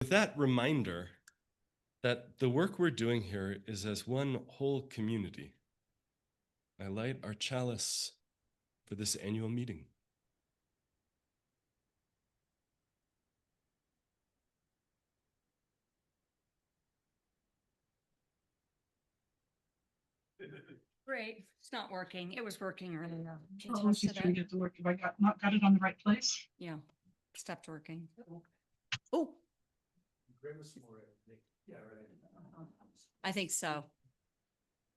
With that reminder that the work we're doing here is as one whole community, I light our chalice for this annual meeting. Great. It's not working. It was working earlier. Can you Oh, I was test just it trying out? to get to work. Have I not got it on the right place? Yeah, stopped working. Oh, I think so.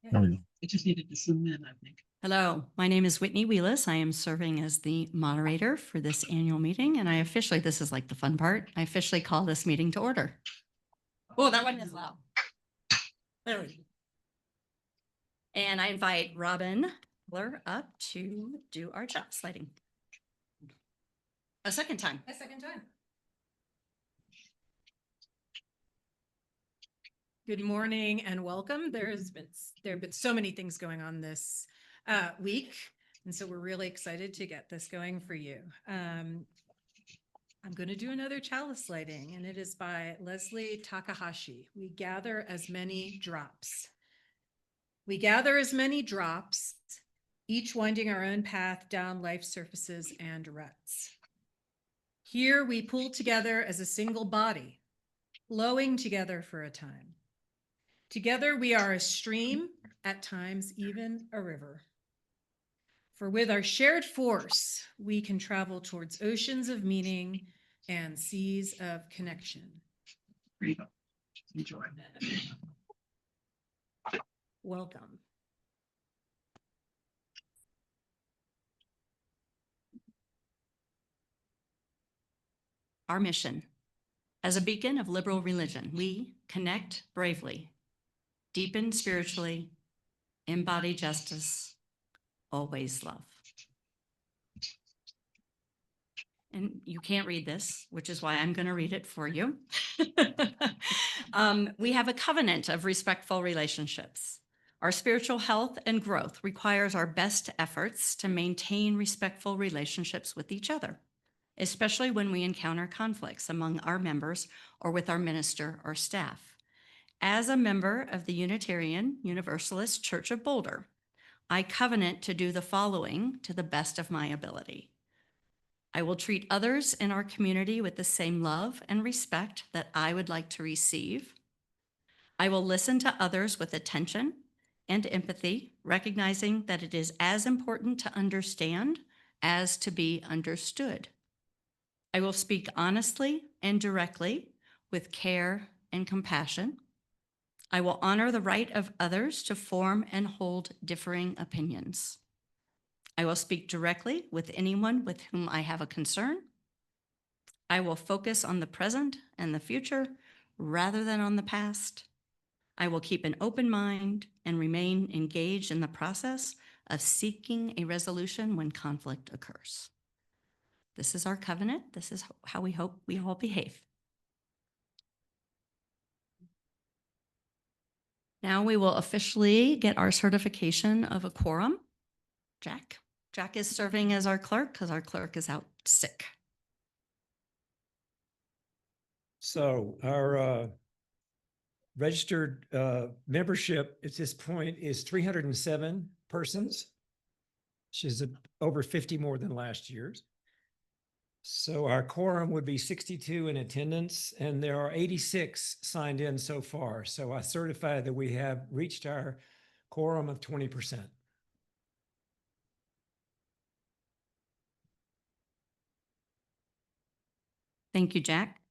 It just needed to zoom in, I think. Hello, my name is Whitney Wheelis. I am serving as the moderator for this annual meeting, and I officially, this is like the fun part, I officially call this meeting to order. Oh, that wasn't as loud. There we go. And I invite Robin Miller up to do our job sliding. A second time. A second time. Good morning and welcome. There have been so many things going on this week, and so we're really excited to get this going for you. I'm going to do another chalice lighting, and it is by Leslie Takahashi. We gather as many drops. We gather as many drops, each winding our own path down life's surfaces and ruts. Here we pull together as a single body, flowing together for a time. Together we are a stream, at times even a river. For with our shared force, we can travel towards oceans of meaning and seas of connection. Here you go. Enjoy. Welcome. Our mission. As a beacon of liberal religion, we connect bravely, deepen spiritually, embody justice, always love. And you can't read this, which is why I'm going to read it for you. We have a covenant of respectful relationships. Our spiritual health and growth requires our best efforts to maintain respectful relationships with each other, especially when we encounter conflicts among our members or with our minister or staff. As a member of the Unitarian Universalist Church of Boulder, I covenant to do the following to the best of my ability. I will treat others in our community with the same love and respect that I would like to receive. I will listen to others with attention and empathy, recognizing that it is as important to understand as to be understood. I will speak honestly and directly with care and compassion. I will honor the right of others to form and hold differing opinions. I will speak directly with anyone with whom I have a concern. I will focus on the present and the future rather than on the past. I will keep an open mind and remain engaged in the process of seeking a resolution when conflict occurs. This is our covenant. This is how we hope we all behave. Now we will officially get our certification of a quorum. Jack is serving as our clerk because our clerk is out sick. So our registered membership at this point is 307 persons, which is over 50 more than last year's. So our quorum would be 62 in attendance, and there are 86 signed in so far. So I certify that we have reached our quorum of 20%. Thank you, Jack.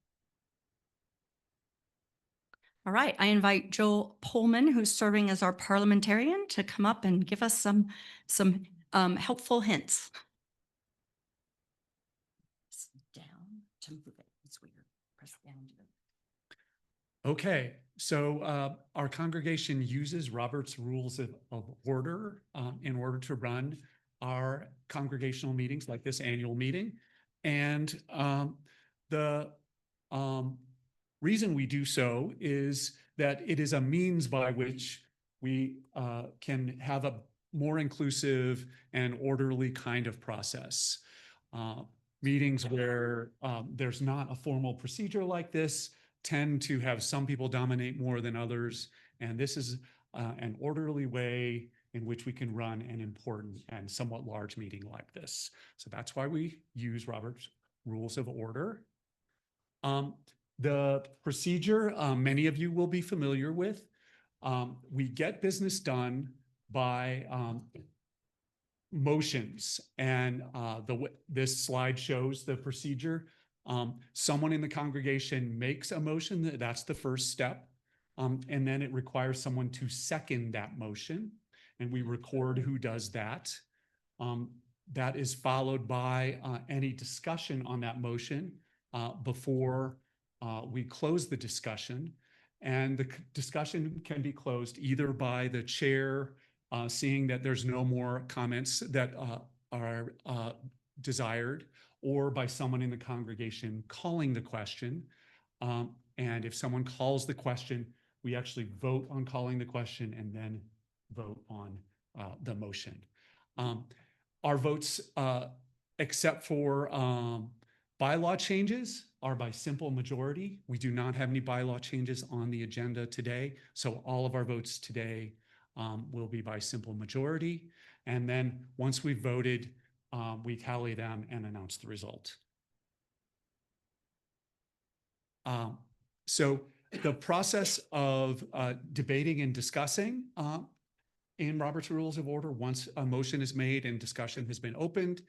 All right, I invite Joel Pullman, who's serving as our parliamentarian, to come up and give us some helpful hints. Down to move it. It's weird. Press down to it. Okay, so our congregation uses Robert's Rules of Order in order to run our congregational meetings like this annual meeting. And the reason we do so is that it is a means by which we can have a more inclusive and orderly kind of process. Meetings where there's not a formal procedure like this, tend to have some people dominate more than others. And this is an orderly way in which we can run an important and somewhat large meeting like this. So that's why we use Robert's Rules of Order. The procedure, many of you will be familiar with. We get business done by motions, and this slide shows the procedure. Someone in the congregation makes a motion, that's the first step. And then it requires someone to second that motion, and we record who does that. That is followed by any discussion on that motion before we close the discussion. And the discussion can be closed either by the chair seeing that there's no more comments that are desired, or by someone in the congregation calling the question. And if someone calls the question, we actually vote on calling the question and then vote on the motion. Our votes, except for bylaw changes, are by simple majority. We do not have any bylaw changes on the agenda today, so all of our votes today will be by simple majority. And then once we've voted, we tally them and announce the result. So the process of debating and discussing in Robert's Rules of Order, once a motion is made and discussion has been opened,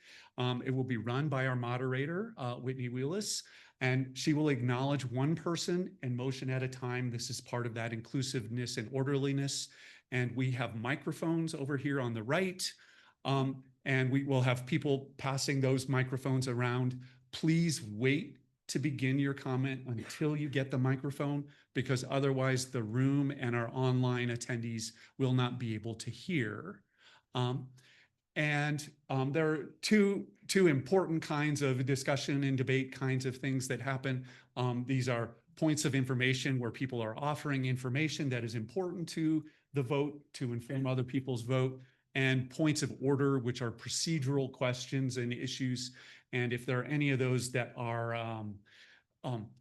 it will be run by our moderator, Whitney Wheelis, and she will acknowledge one person and motion at a time. This is part of that inclusiveness and orderliness. And we have microphones over here on the right, and we will have people passing those microphones around. Please wait to begin your comment until you get the microphone, because otherwise the room and our online attendees will not be able to hear. There are two important kinds of discussion and debate kinds of things that happen. These are points of information where people are offering information that is important to the vote to inform other people's vote, and points of order, which are procedural questions and issues. And if there are any of those that are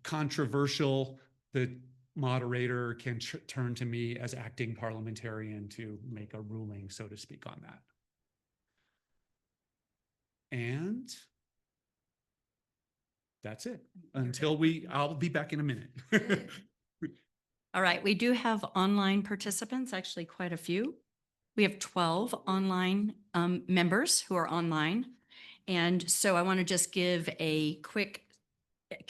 controversial, the moderator can turn to me as acting parliamentarian to make a ruling, so to speak, on that. And that's it. I'll be back in a minute. All right, we do have online participants, actually quite a few. We have 12 online members who are online. And so I want to just give a quick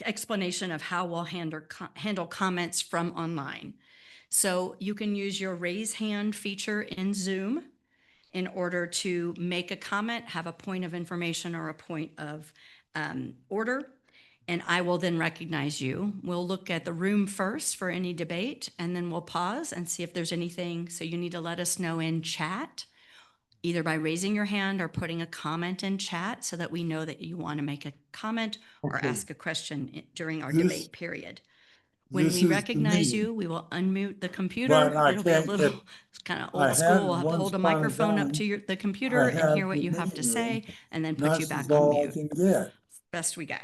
explanation of how we'll handle comments from online. So you can use your raise hand feature in Zoom in order to make a comment, have a point of information or a point of order, and I will then recognize you. We'll look at the room first for any debate, and then we'll pause and see if there's anything. So you need to let us know in chat, either by raising your hand or putting a comment in chat so that we know that you want to make a comment or Okay. ask a question during our This- debate period. When this we is the recognize meeting. you, we will unmute the computer. But I It'll be a can't little, get- it's kind of I old had school. We'll once hold a upon a microphone up time, to the computer I and have hear what the you have to meeting say, room. and then put That's you back on all I mute. can get. Best we got.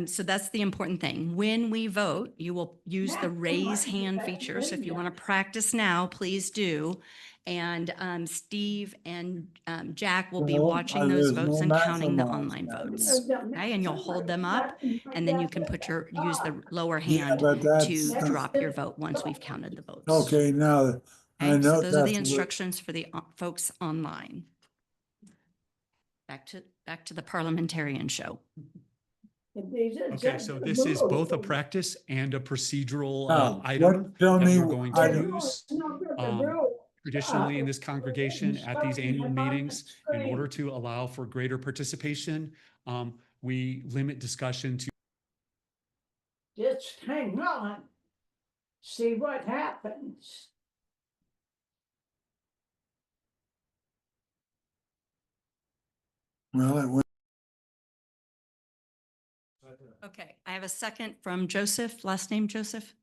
So that's the important thing. When we vote, you will use the raise hand feature. So if you want to practice now, please do. And Steve and Jack will be Well, watching those there's votes no and counting the macaroni online out votes. Okay, and you'll hold them up, and then you can use the lower Yeah, hand but that's to drop your vote once we've counted the votes. okay. Now I Okay, so know those are the that's what, instructions for the folks online. Back to the parliamentarian show. Okay, so this is both a practice and a procedural now, item tell that me, we're going I to don't- use traditionally in this congregation at these annual meetings. In order to allow for greater participation, we limit discussion to Just hang on, see what happens. well, it went. Okay, I have a second from Joseph, last name Joseph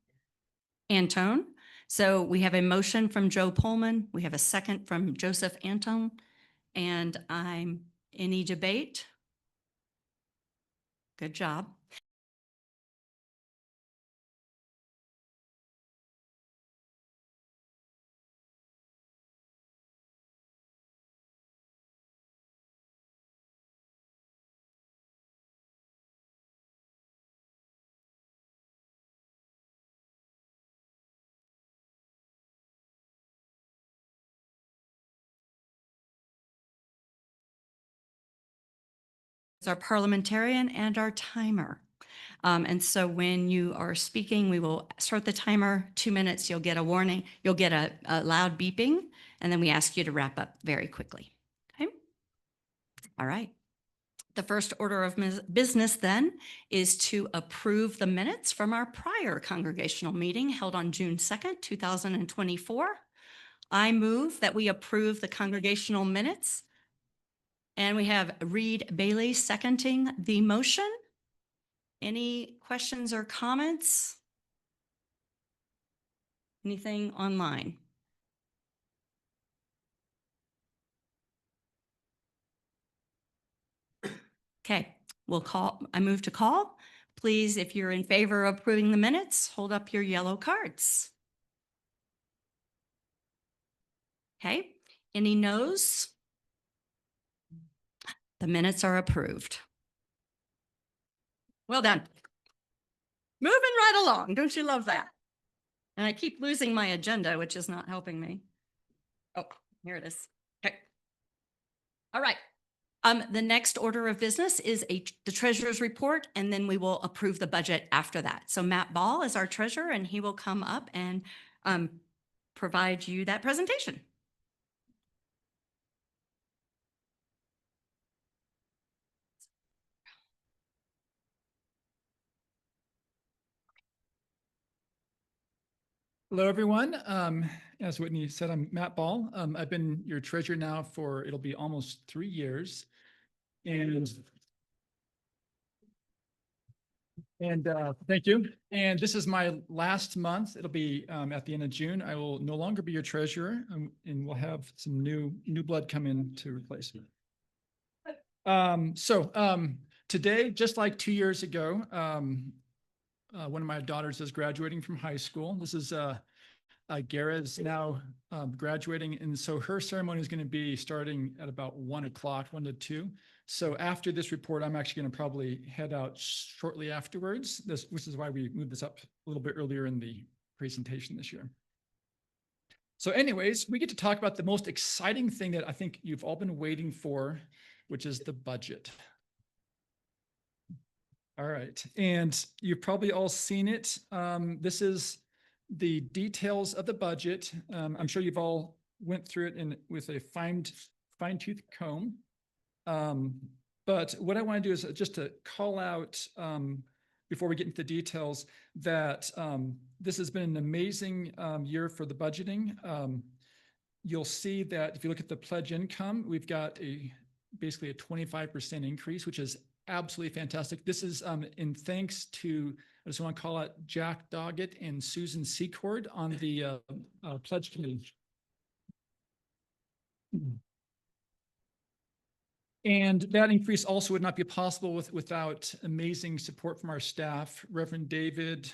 Antone. So we have a motion from Joe Pullman. We have a second from Joseph Antone. And any debate? Good job. our parliamentarian and our timer. And so when you are speaking, we will start the timer 2 minutes. You'll get a warning. You'll get a loud beeping, and then we ask you to wrap up very quickly. Okay. All right. The first order of business then is to approve the minutes from our prior congregational meeting held on June 2nd, 2024. I move that we approve the congregational minutes. And we have Reed Bailey seconding the motion. Any questions or comments? Anything online? Okay, I move to call. Please, if you're in favor of approving the minutes, hold up your yellow cards. Okay, any noes? The minutes are approved. Well done. Moving right along. Don't you love that? And I keep losing my agenda, which is not helping me. Oh, here it is. Okay. All right. The next order of business is the treasurer's report, and then we will approve the budget after that. So Matt Ball is our treasurer, and he will come up and provide you that presentation. Hello, everyone. As Whitney said, I'm Matt Ball. I've been your treasurer now for, it'll be almost 3 years. And thank you. And this is my last month. It'll be at the end of June. I will no longer be your treasurer, and we'll have some new blood come in to replace me. Today, just like 2 years ago, one of my daughters is graduating from high school. This is Gara is now graduating, and so her ceremony is going to be starting at about 1 o'clock, 1 to 2. So after this report, I'm actually going to probably head out shortly afterwards. Which is why we moved this up a little bit earlier in the presentation this year. So anyways, we get to talk about the most exciting thing that I think you've all been waiting for, which is the budget. All right, and you've probably all seen it. This is the details of the budget. I'm sure you've all went through it with a fine-tooth comb. But what I want to do is just to call out, before we get into the details, that this has been an amazing year for the budgeting. You'll see that if you look at the pledge income, we've got basically a 25% increase, which is absolutely fantastic. This is in thanks to, I just want to call out Jack Doggett and Susan Secord on the pledge committee. And that increase also would not be possible without amazing support from our staff, Reverend David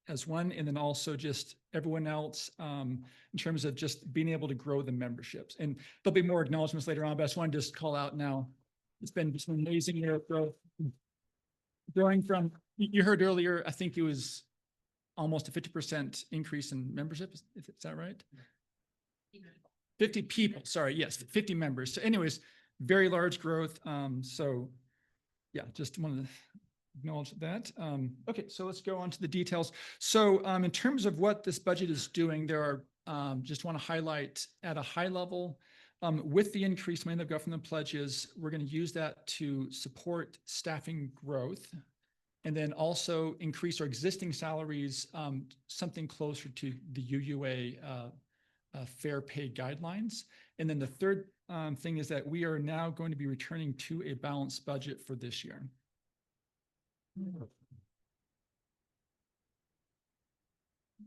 as one, and then also just everyone else in terms of just being able to grow the memberships. And there'll be more acknowledgements later on, but I just want to just call out now. It's been just an amazing year of growth. Growing from, you heard earlier, I think it was almost a 50% increase in membership. Is that right? 50 people, sorry, yes, 50 members. So anyways, very large growth. So yeah, just wanted to acknowledge that. Okay, so let's go on to the details. So in terms of what this budget is doing, there are, just want to highlight at a high level, with the increased money that we've got from the pledges, we're going to use that to support staffing growth, and then also increase our existing salaries, something closer to the UUA fair pay guidelines. And then the third thing is that we are now going to be returning to a balanced budget for this year.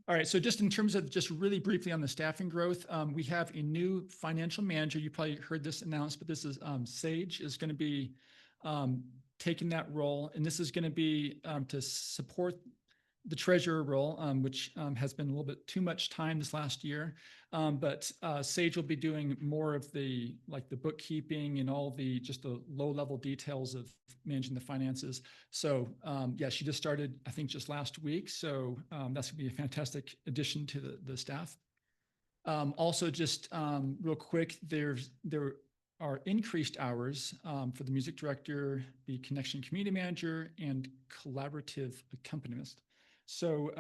All right, so just in terms of just really briefly on the staffing growth, we have a new financial manager. You probably heard this announced, but this is Sage is going to be taking that role. And this is going to be to support the treasurer role, which has been a little bit too much time this last year. But Sage will be doing more of the bookkeeping and all the just the low level details of managing the finances. So yeah, she just started, I think, just last week. So that's gonna be a fantastic addition to the staff. Also, just real quick, there our increased hours for the music director, the connection community manager, and collaborative accompanist. So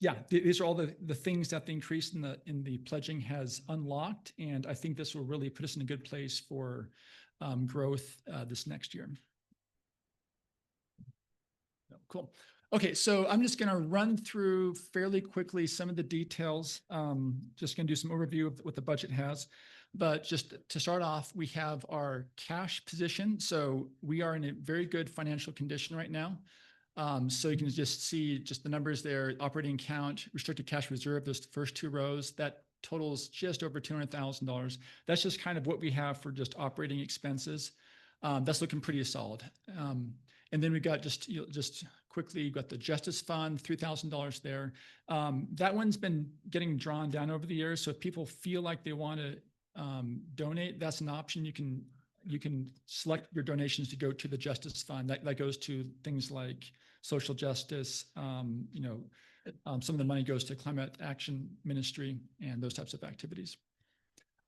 yeah, these are all the things that the increase in the pledging has unlocked, and I think this will really put us in a good place for growth this next year. Cool. Okay, so I'm just going to run through fairly quickly some of the details. Just going to do some overview of what the budget has. But just to start off, we have our cash position. So we are in a very good financial condition right now. So you can just see just the numbers there, operating account, restricted cash reserve, those first two rows, that totals just over $200,000. That's just kind of what we have for just operating expenses. That's looking pretty solid. And then we got just quickly, you got the Justice Fund, $3,000 there. That one's been getting drawn down over the years. So if people feel like they want to donate, that's an option. You can select your donations to go to the Justice Fund. That goes to things like social justice. Some of the money goes to climate action ministry and those types of activities.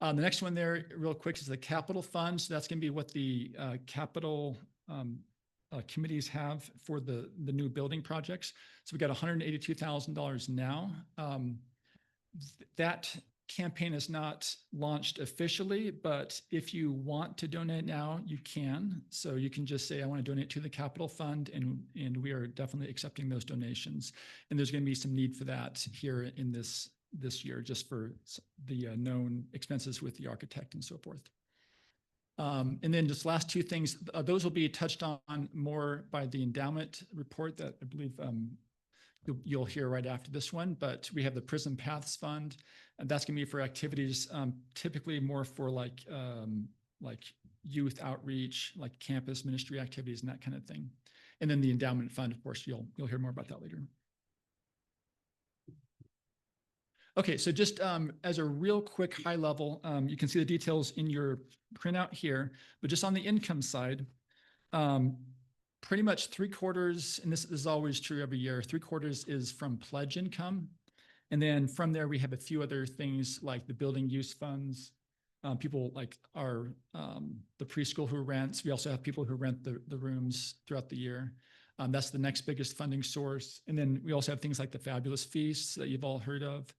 The next one there, real quick, is the capital fund. So that's going to be what the capital committees have for the new building projects. So we got $182,000 now. That campaign is not launched officially, but if you want to donate now, you can. So you can just say, I want to donate to the capital fund, and we are definitely accepting those donations. And there's going to be some need for that here in this year, just for the known expenses with the architect and so forth. And then just last two things, those will be touched on more by the endowment report that I believe you'll hear right after this one. But we have the Prism Paths Fund, and that's going to be for activities typically more for like youth outreach, like campus ministry activities and that kind of thing. And then the endowment fund, of course, you'll hear more about that later. Okay, so just as a real quick high level, you can see the details in your printout here, but just on the income side, pretty much 3/4, and this is always true every year, 3/4 is from pledge income. And then from there, we have a few other things like the building use funds, people like the preschool who rents. We also have people who rent the rooms throughout the year. That's the next biggest funding source. And then we also have things like the Fabulous Feasts that you've all heard of.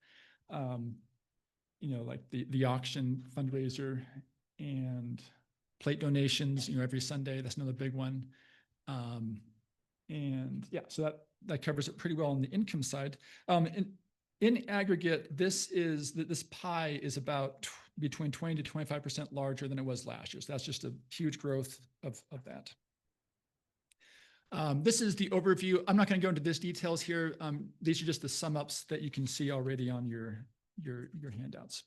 Like the auction fundraiser and plate donations, every Sunday, that's another big one. And yeah, so that covers it pretty well on the income side. In aggregate, this pie is about between 20 to 25% larger than it was last year. So that's just a huge growth of that. This is the overview. I'm not going to go into this details here. These are just the sum ups that you can see already on your handouts.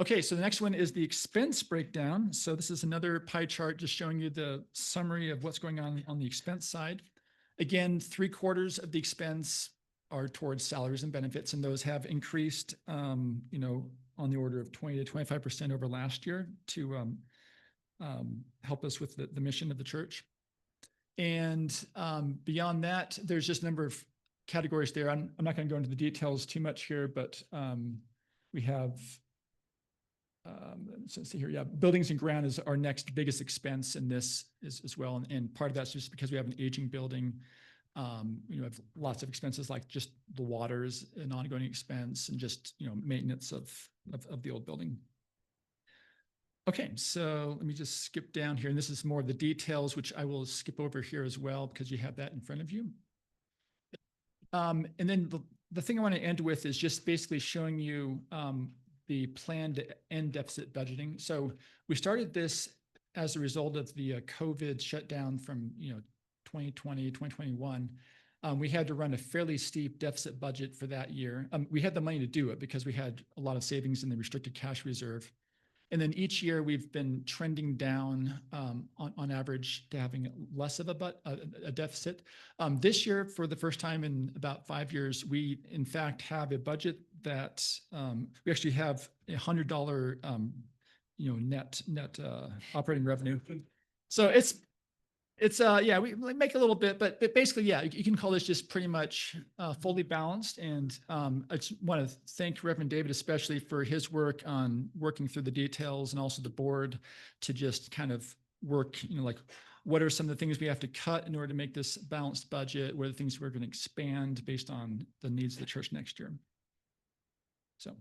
Okay, so the next one is the expense breakdown. So this is another pie chart just showing you the summary of what's going on the expense side. Again, 3/4 of the expense are towards salaries and benefits, and those have increased, on the order of 20 to 25% over last year to help us with the mission of the church. And beyond that, there's just a number of categories there. I'm not going to go into the details too much here, but we have, let's see here. Yeah, buildings and ground is our next biggest expense in this as well. And part of that's just because we have an aging building. We have lots of expenses like just the water is an ongoing expense, and just, maintenance of the old building. Okay, so let me just skip down here. And this is more of the details, which I will skip over here as well, because you have that in front of you. And then the thing I want to end with is just basically showing you the plan to end deficit budgeting. So we started this as a result of the COVID shutdown from 2020, 2021. We had to run a fairly steep deficit budget for that year. We had the money to do it because we had a lot of savings in the restricted cash reserve. And then each year we've been trending down on average to having less of a deficit. This year, for the first time in about 5 years, we in fact have a budget that we actually have $100 net operating revenue. So It's, yeah, we make a little bit, but basically, yeah, you can call this just pretty much fully balanced. And I just want to thank Reverend David especially for his work on working through the details, and also the board to just kind of work, like what are some of the things we have to cut in order to make this balanced budget? What are the things we're going to expand based on the needs of the church next year? So.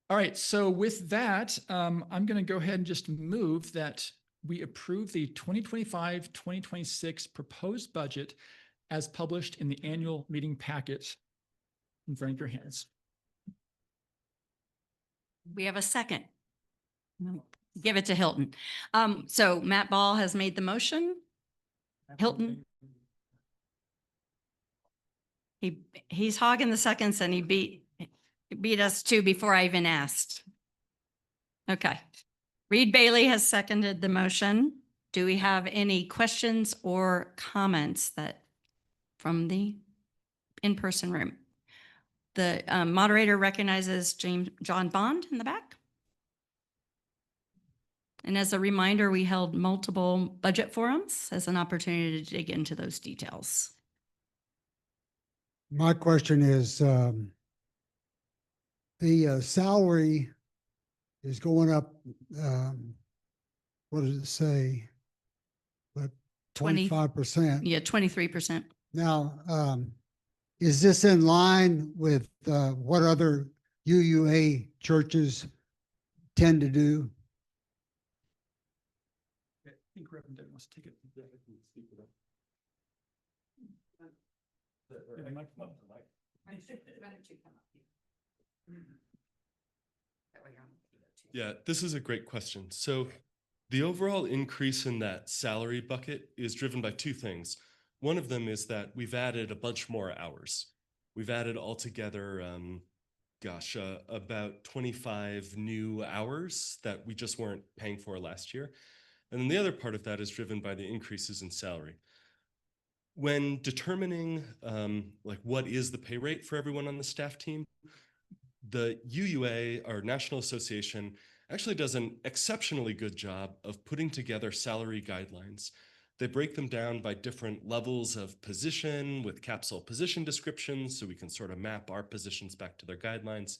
All right, so with that, I'm going to go ahead and just move that we approve the 2025-2026 proposed budget as published in the annual meeting packet in front of your hands. We have a second. Give it to Hilton. So Matt Ball has made the motion. Hilton? He's hogging the seconds, and he beat us too before I even asked. Okay. Reed Bailey has seconded the motion. Do we have any questions or comments from the in-person room? The moderator recognizes John Bond in the back. And as a reminder, we held multiple budget forums as an opportunity to dig into those details. My question is, the salary is going up, what does it say? But 20 25%. Yeah, 23%. Now, is this in line with what other UUA churches tend to do? I think Reverend David wants to take it. Yeah, this is a great question. So the overall increase in that salary bucket is driven by two things. One of them is that we've added a bunch more hours. We've added altogether, about 25 new hours that we just weren't paying for last year. And then the other part of that is driven by the increases in salary. When determining what is the pay rate for everyone on the staff team, the UUA, our National Association, actually does an exceptionally good job of putting together salary guidelines. They break them down by different levels of position with capsule position descriptions, so we can sort of map our positions back to their guidelines.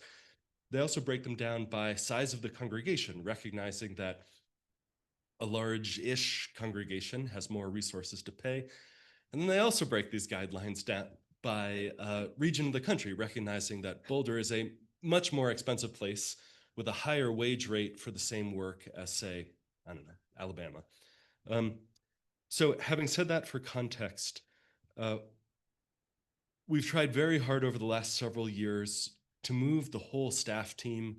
They also break them down by size of the congregation, recognizing that a large-ish congregation has more resources to pay. And then they also break these guidelines down by region of the country, recognizing that Boulder is a much more expensive place with a higher wage rate for the same work as, say, I don't know, Alabama. So having said that, for context, we've tried very hard over the last several years to move the whole staff team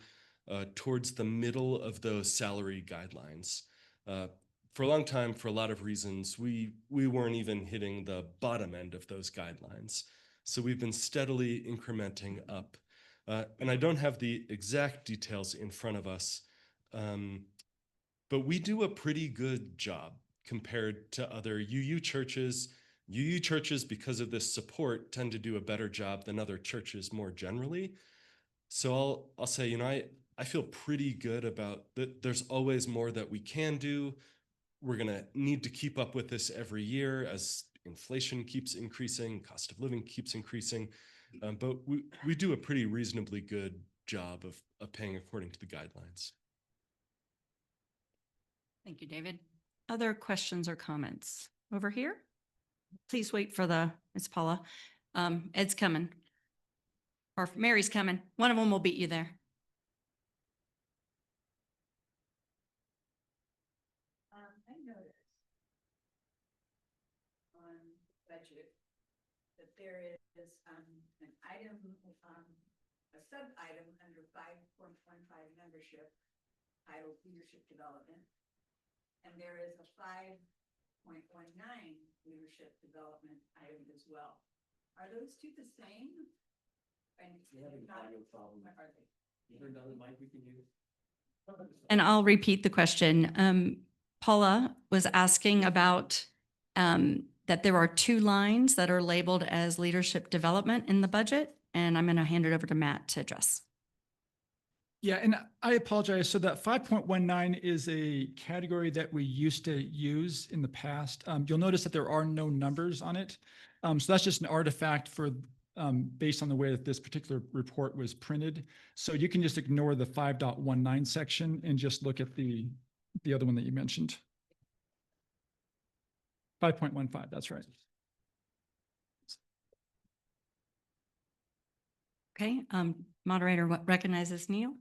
towards the middle of those salary guidelines. For a long time, for a lot of reasons, we weren't even hitting the bottom end of those guidelines. So we've been steadily incrementing up. And I don't have the exact details in front of us, but we do a pretty good job compared to other UU churches. UU churches, because of this support, tend to do a better job than other churches more generally. So I'll say, I feel pretty good about that. There's always more that we can do. We're going to need to keep up with this every year as inflation keeps increasing, cost of living keeps increasing. But we do a pretty reasonably good job of paying according to the guidelines. Thank you, David. Other questions or comments over here? Please wait for it's Paula. Ed's coming. Or Mary's coming. One of them will beat you there. I noticed on budget that there is an item, a sub-item under 5.15 membership titled Leadership Development. And there is a 5.19 leadership development item as well. Are those two the same? And I'll repeat the question. Paula was asking about that there are two lines that are labeled as leadership development in the budget, and I'm going to hand it over to Matt to address. Yeah, and I apologize. So that 5.19 is a category that we used to use in the past. You'll notice that there are no numbers on it. So that's just an artifact for based on the way that this particular report was printed. So you can just ignore the 5.19 section and just look at the other one that you mentioned. 5.15, that's right. Okay, moderator recognizes Neil.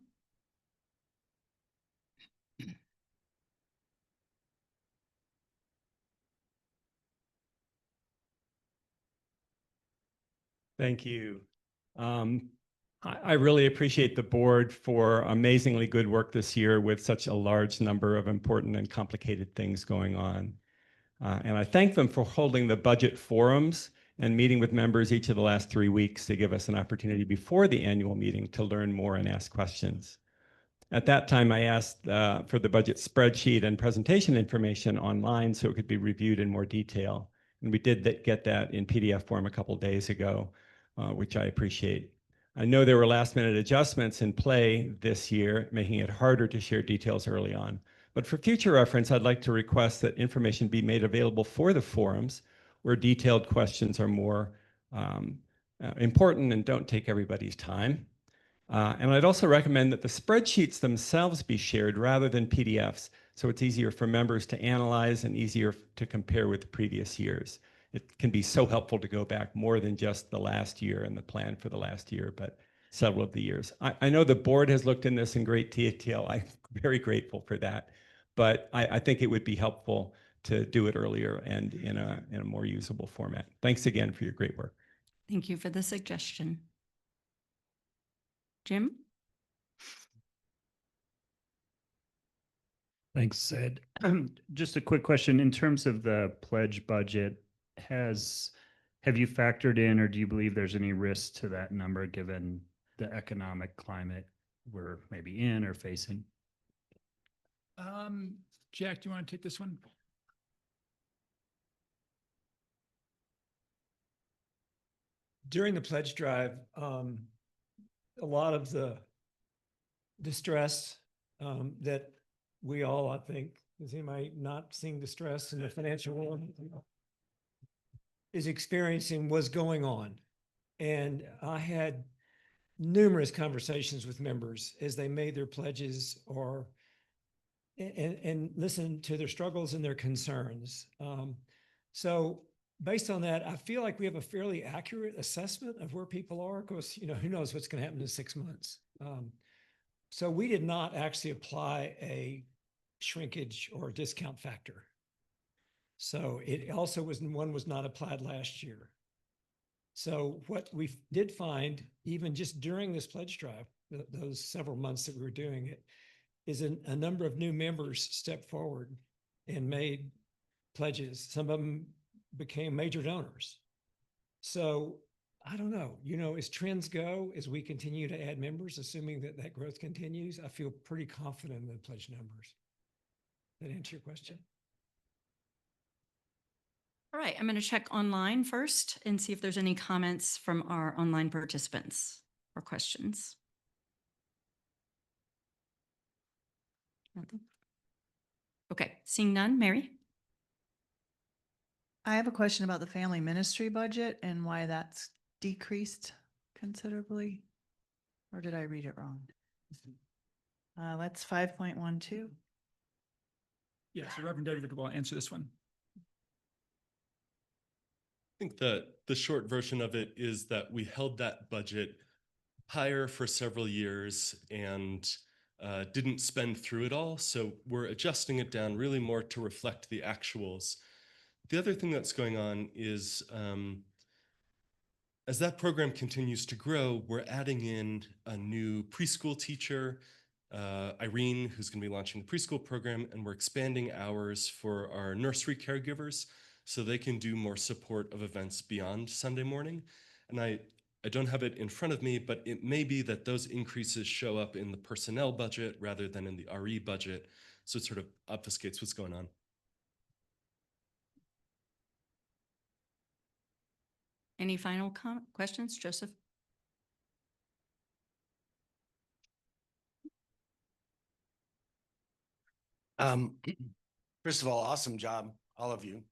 Thank you. I really appreciate the board for amazingly good work this year with such a large number of important and complicated things going on. And I thank them for holding the budget forums and meeting with members each of the last 3 weeks to give us an opportunity before the annual meeting to learn more and ask questions. At that time, I asked for the budget spreadsheet and presentation information online so it could be reviewed in more detail. And we did get that in PDF form a couple days ago, which I appreciate. I know there were last-minute adjustments in play this year, making it harder to share details early on. But for future reference, I'd like to request that information be made available for the forums where detailed questions are more important and don't take everybody's time. And I'd also recommend that the spreadsheets themselves be shared rather than PDFs, so it's easier for members to analyze and easier to compare with the previous years. It can be so helpful to go back more than just the last year and the plan for the last year, but several of the years. I know the board has looked in this in great detail. I'm very grateful for that, but I think it would be helpful to do it earlier and in a more usable format. Thanks again for your great work. Thank you for the suggestion. Jim? Thanks, Ed. Just a quick question. In terms of the pledge budget, have you factored in, or do you believe there's any risk to that number given the economic climate we're maybe in or facing? Jack, do you want to take this one? During the pledge drive, a lot of the distress that we all, I think, is anybody not seeing distress in the financial world, is experiencing was going on. And I had numerous conversations with members as they made their pledges or and listened to their struggles and their concerns. So based on that, I feel like we have a fairly accurate assessment of where people are. Of course, who knows what's going to happen in 6 months. So we did not actually apply a shrinkage or discount factor. So it also was not applied last year. So what we did find, even just during this pledge drive, those several months that we were doing it, is a number of new members stepped forward and made pledges. Some of them became major donors. So I don't know, as trends go, as we continue to add members, assuming that growth continues, I feel pretty confident in the pledge numbers. That answer your question? All right, I'm going to check online first and see if there's any comments from our online participants or questions. Nothing. Okay, seeing none, Mary? I have a question about the family ministry budget and why that's decreased considerably. Or did I read it wrong? That's 5.12. Yeah, so Reverend David will answer this one. I think the short version of it is that we held that budget higher for several years and didn't spend through it all. So we're adjusting it down really more to reflect the actuals. The other thing that's going on is as that program continues to grow, we're adding in a new preschool teacher, Irene, who's going to be launching the preschool program, and we're expanding hours for our nursery caregivers so they can do more support of events beyond Sunday morning. And I don't have it in front of me, but it may be that those increases show up in the personnel budget rather than in the RE budget. So it sort of obfuscates what's going on. Any final questions, Joseph? First of all, awesome job, all of you.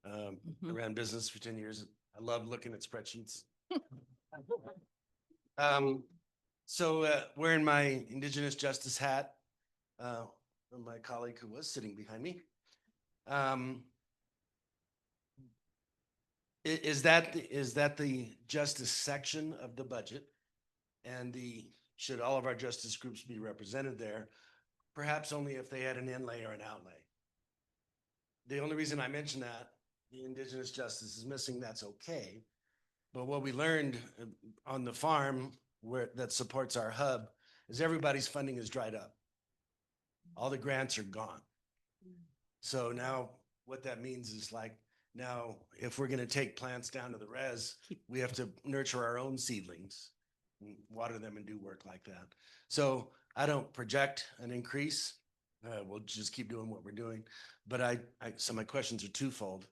I Mhm. ran business for 10 years. I love looking at spreadsheets. Wearing my Indigenous Justice hat, from my colleague who was sitting behind me. Is that the justice section of the budget? And should all of our justice groups be represented there? Perhaps only if they had an inlay or an outlay. The only reason I mention that, the Indigenous justice is missing, that's okay. But what we learned on the farm that supports our hub is everybody's funding is dried up. All the grants are gone. So now what that means is like, now if we're gonna take plants down to the res, we have to nurture our own seedlings, and water them and do work like that. So I don't project an increase. We'll just keep doing what we're doing. But so my questions are twofold.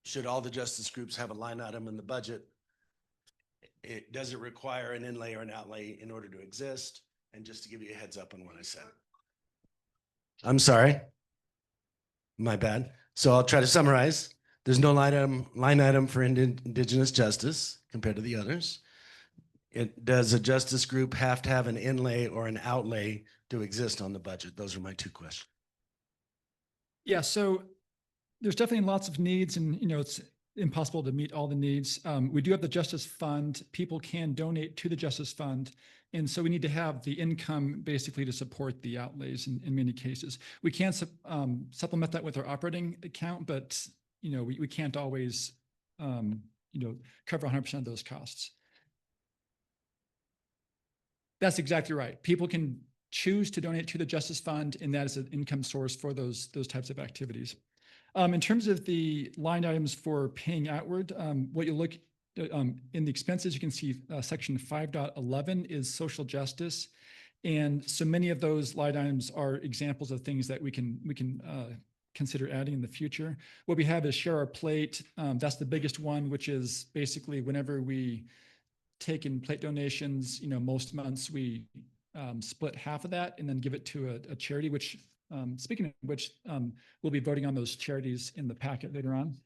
Should all the justice groups have a line item in the budget? Does it require an inlay or an outlay in order to exist? And just to give you a heads up on what I said. I'm sorry. My bad. So I'll try to summarize. There's no line item for Indigenous justice compared to the others. Does a justice group have to have an inlay or an outlay to exist on the budget? Those are my two questions. Yeah, so there's definitely lots of needs, and it's impossible to meet all the needs. We do have the Justice Fund. People can donate to the Justice Fund. And so we need to have the income basically to support the outlays in many cases. We can supplement that with our operating account, but we can't always cover 100% of those costs. That's exactly right. People can choose to donate to the Justice Fund, and that is an income source for those types of activities. In terms of the line items for paying outward, what you look in the expenses, you can see section 5.11 is social justice. And so many of those line items are examples of things that we can consider adding in the future. What we have is share our plate. That's the biggest one, which is basically whenever we take in plate donations, most months we split half of that and then give it to a charity, which speaking of which, we'll be voting on those charities in the packet later on.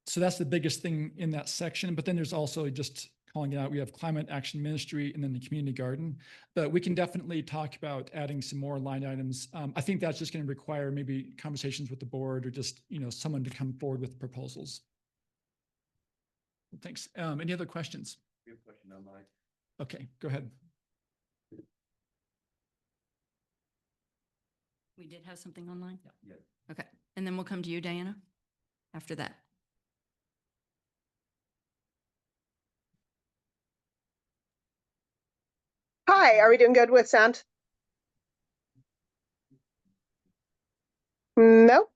So that's the biggest thing in that section. But then there's also, just calling it out, we have Climate Action Ministry and then the Community Garden. But we can definitely talk about adding some more line items. I think that's just going to require maybe conversations with the board or just someone to come forward with proposals. Thanks. Any other questions? We have a question online. Okay, go ahead. We did have something online? Yeah. Okay. And then we'll come to you, Diana, after that. Hi, are we doing good with sound? No?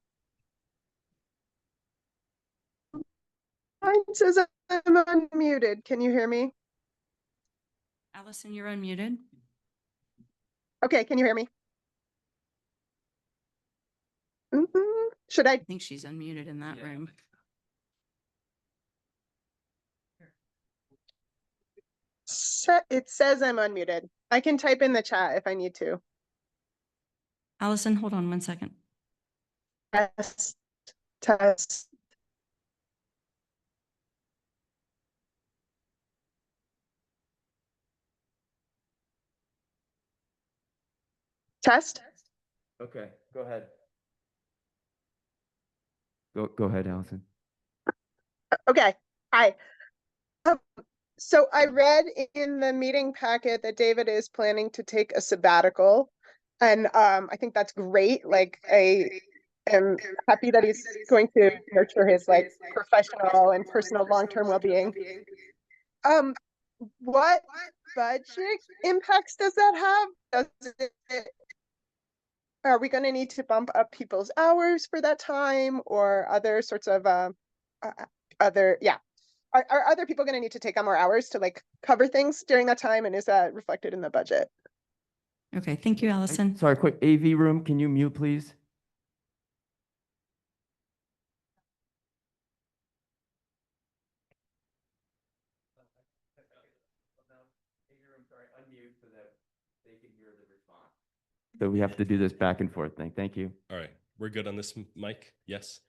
Mine says I'm unmuted. Can you hear me? Allison, you're unmuted. Okay, can you hear me? Should I? I think she's unmuted in that room. It says I'm unmuted. I can type in the chat if I need to. Allison, hold on one second. Test, test. Test? Okay, go ahead. Go ahead, Allison. Okay, hi. So I read in the meeting packet that David is planning to take a sabbatical. And I think that's great. Like, I am happy that he's going to nurture his professional and personal long-term well-being. What budget impacts does that have? Are we going to need to bump up people's hours for that time, or other sorts of Are other people going to need to take on more hours to cover things during that time? And is that reflected in the budget? Okay, thank you, Allison. Sorry, quick, AV room, can you mute, please? Unmute so that they can hear the response. So we have to do this back and forth thing. Thank you. All right, we're good on this, Mike? Yes?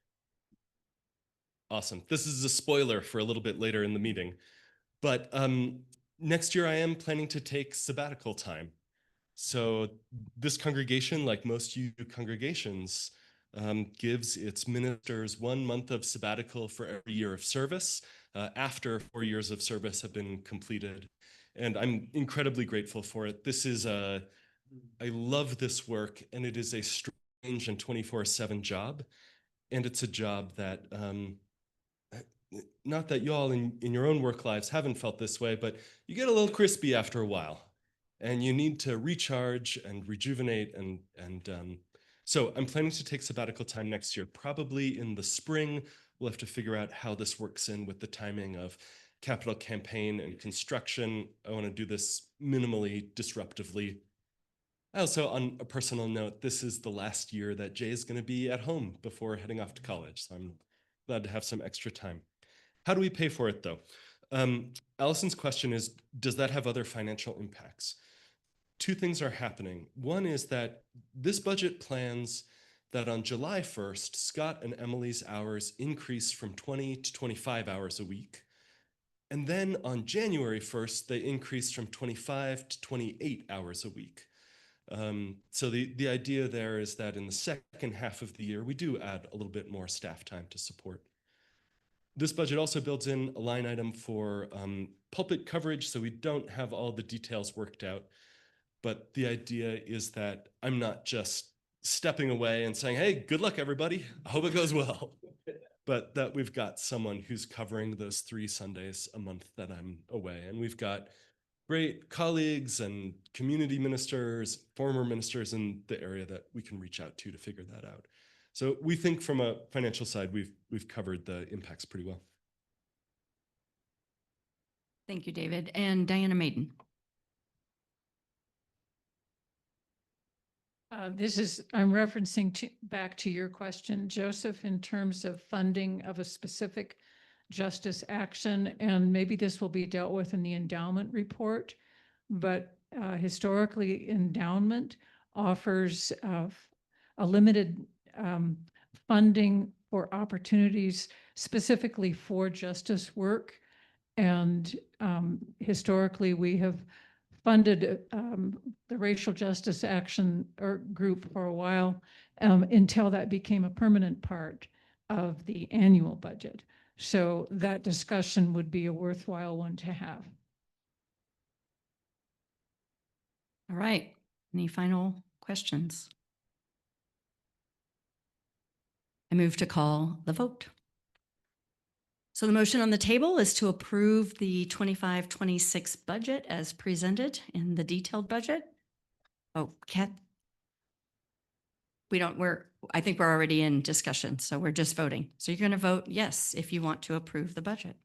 Awesome. This is a spoiler for a little bit later in the meeting. But next year I am planning to take sabbatical time. So this congregation, like most UU congregations, gives its ministers 1 month of sabbatical for every year of service after 4 years of service have been completed. And I'm incredibly grateful for it. I love this work, and it is a strange and 24/7 job. And it's a job that, not that y'all in your own work lives haven't felt this way, but you get a little crispy after a while. And you need to recharge and rejuvenate. So I'm planning to take sabbatical time next year, probably in the spring. We'll have to figure out how this works in with the timing of capital campaign and construction. I want to do this minimally disruptively. Also, on a personal note, this is the last year that Jay is going to be at home before heading off to college. So I'm glad to have some extra time. How do we pay for it, though? Allison's question is, does that have other financial impacts? 2 things are happening. One is that this budget plans that on July 1st, Scott and Emily's hours increase from 20 to 25 hours a week. And then on January 1st, they increase from 25 to 28 hours a week. So the idea there is that in the second half of the year, we do add a little bit more staff time to support. This budget also builds in a line item for pulpit coverage, so we don't have all the details worked out. But the idea is that I'm not just stepping away and saying, hey, good luck, everybody. I hope it goes well. But that we've got someone who's covering those 3 Sundays a month that I'm away. And we've got great colleagues and community ministers, former ministers in the area that we can reach out to figure that out. So we think from a financial side, we've covered the impacts pretty well. Thank you, David. And Diana Maiden. I'm referencing back to your question, Joseph, in terms of funding of a specific justice action, and maybe this will be dealt with in the endowment report, but historically endowment offers a limited funding for opportunities specifically for justice work. And historically we have funded the racial justice action group for a while until that became a permanent part of the annual budget. So that discussion would be a worthwhile one to have. All right. Any final questions? I move to call the vote. So the motion on the table is to approve the 25-26 budget as presented in the detailed budget. Oh, Kat. I think we're already in discussion, so we're just voting. So you're going to vote yes if you want to approve the budget.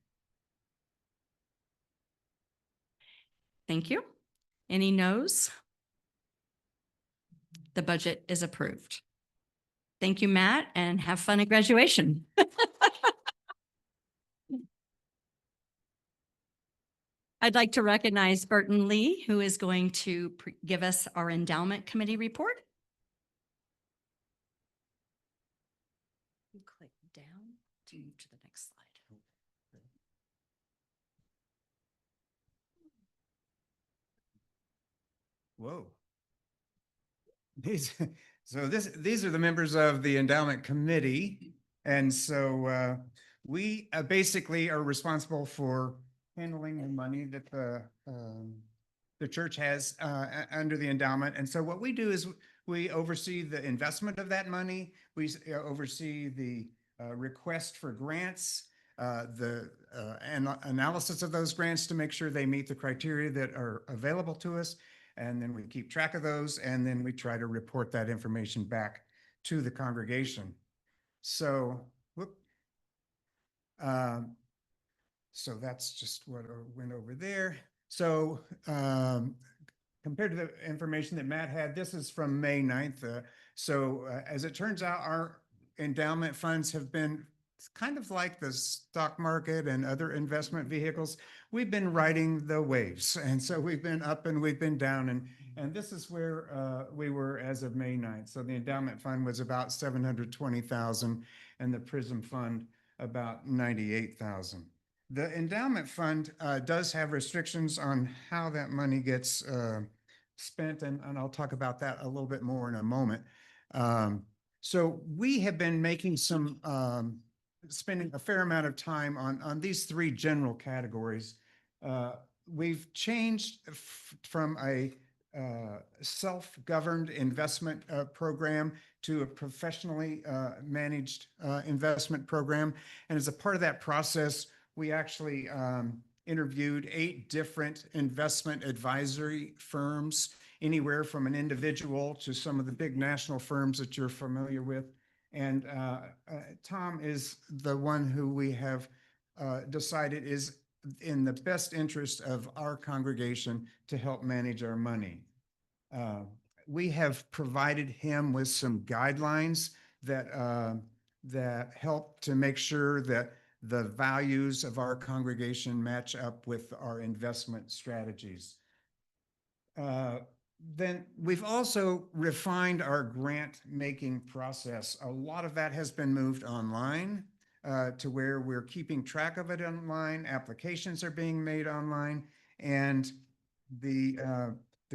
Thank you. Any no's? The budget is approved. Thank you, Matt, and have fun at graduation. I'd like to recognize Burton Lee, who is going to give us our endowment committee report. You click down to move to the next slide. Whoa. These are the members of the endowment committee. And so we basically are responsible for handling the money that the church has under the endowment. And so what we do is we oversee the investment of that money. We oversee the request for grants, the analysis of those grants to make sure they meet the criteria that are available to us. And then we keep track of those, and then we try to report that information back to the congregation. So, so that's just what went over there. So compared to the information that Matt had, this is from May 9th. So as it turns out, our endowment funds have been it's kind of like the stock market and other investment vehicles. We've been riding the waves. And so we've been up and we've been down. And this is where we were as of May 9th. So the endowment fund was about 720,000 and the PRISM fund about 98,000. The endowment fund does have restrictions on how that money gets spent, and I'll talk about that a little bit more in a moment. So we have been making some, spending a fair amount of time on these three general categories. We've changed from a self-governed investment program to a professionally managed investment program. And as a part of that process, we actually interviewed 8 different investment advisory firms, anywhere from an individual to some of the big national firms that you're familiar with. And Tom is the one who we have decided is in the best interest of our congregation to help manage our money. We have provided him with some guidelines that help to make sure that the values of our congregation match up with our investment strategies. Then we've also refined our grant making process. A lot of that has been moved online to where we're keeping track of it online. Applications are being made online, and the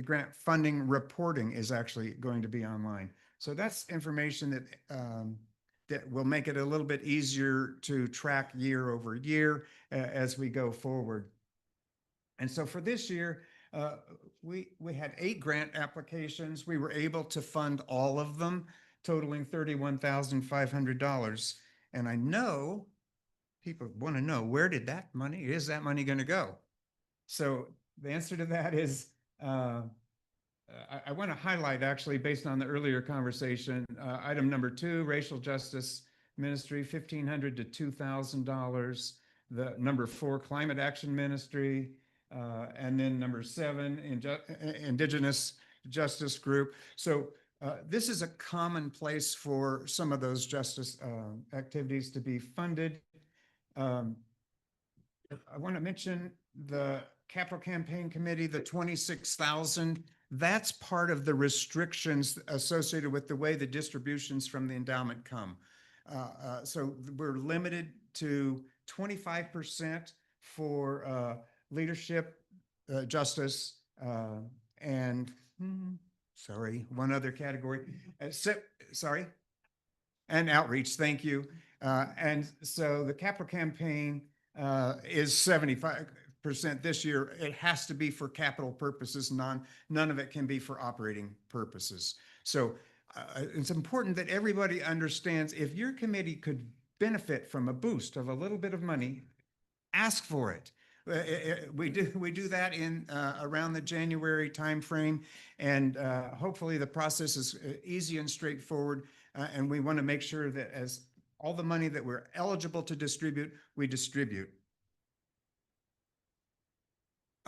grant funding reporting is actually going to be online. So that's information that will make it a little bit easier to track year over year as we go forward. And so for this year, we had 8 grant applications. We were able to fund all of them, totaling $31,500. And I know people want to know, where did that money, is that money going to go? So the answer to that is, I want to highlight, actually, based on the earlier conversation, item number 2, racial justice ministry, $1,500 to $2,000. The number 4, climate action ministry, and then number 7, indigenous justice group. So this is a common place for some of those justice activities to be funded. I want to mention the Capital Campaign Committee, the 26,000. That's part of the restrictions associated with the way the distributions from the endowment come. So we're limited to 25% for leadership, justice, and sorry, one other category. Sorry, and outreach. Thank you. And so the capital campaign is 75% this year. It has to be for capital purposes. None of it can be for operating purposes. So it's important that everybody understands, if your committee could benefit from a boost of a little bit of money, ask for it. We do that in around the January timeframe, and hopefully the process is easy and straightforward. And we want to make sure that as all the money that we're eligible to distribute, we distribute.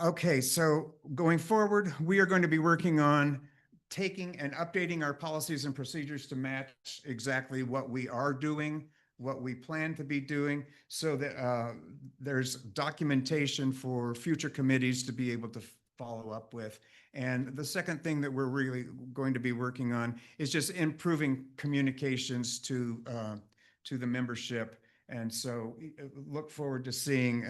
Okay, so going forward, we are going to be working on taking and updating our policies and procedures to match exactly what we are doing, what we plan to be doing, so that there's documentation for future committees to be able to follow up with. And the second thing that we're really going to be working on is just improving communications to the membership. And so look forward to seeing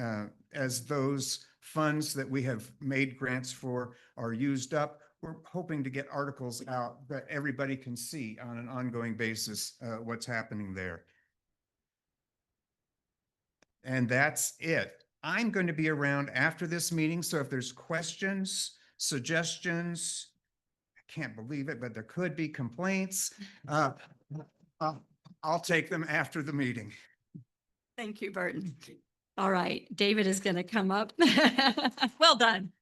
as those funds that we have made grants for are used up, we're hoping to get articles out that everybody can see on an ongoing basis what's happening there. And that's it. I'm going to be around after this meeting, so if there's questions, suggestions, I can't believe it, but there could be complaints, I'll take them after the meeting. Thank you, Burton. All right, David is going to come up. Well done.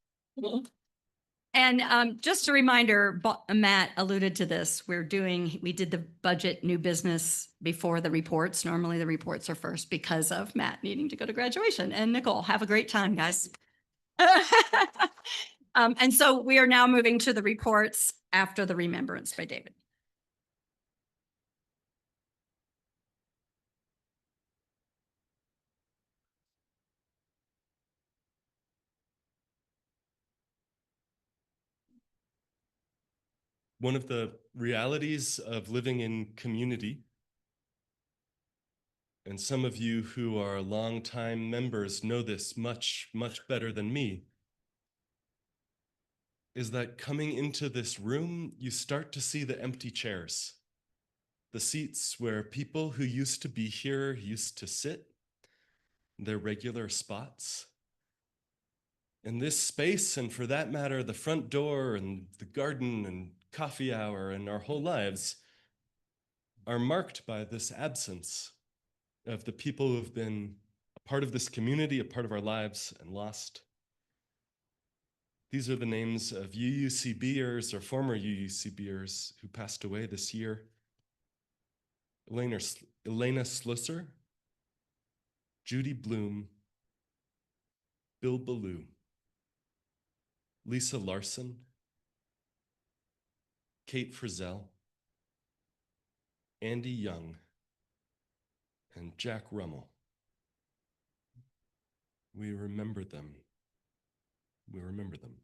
And just a reminder, Matt alluded to this. We did the budget new business before the reports. Normally the reports are first because of Matt needing to go to graduation. And Nicole, have a great time, guys. And so we are now moving to the reports after the remembrance by David. one of the realities of living in community, and some of you who are longtime members know this much, much better than me, is that coming into this room, you start to see the empty chairs, the seats where people who used to be here used to sit, their regular spots. And this space, and for that matter, the front door and the garden and coffee hour and our whole lives are marked by this absence of the people who have been a part of this community, a part of our lives, and lost. These are the names of UUCBers or former UUCBers who passed away this year. Elena Slusser, Judy Bloom, Bill Ballou, Lisa Larson, Kate Frizzell, Andy Young, and Jack Rummel. We remember them. We remember them.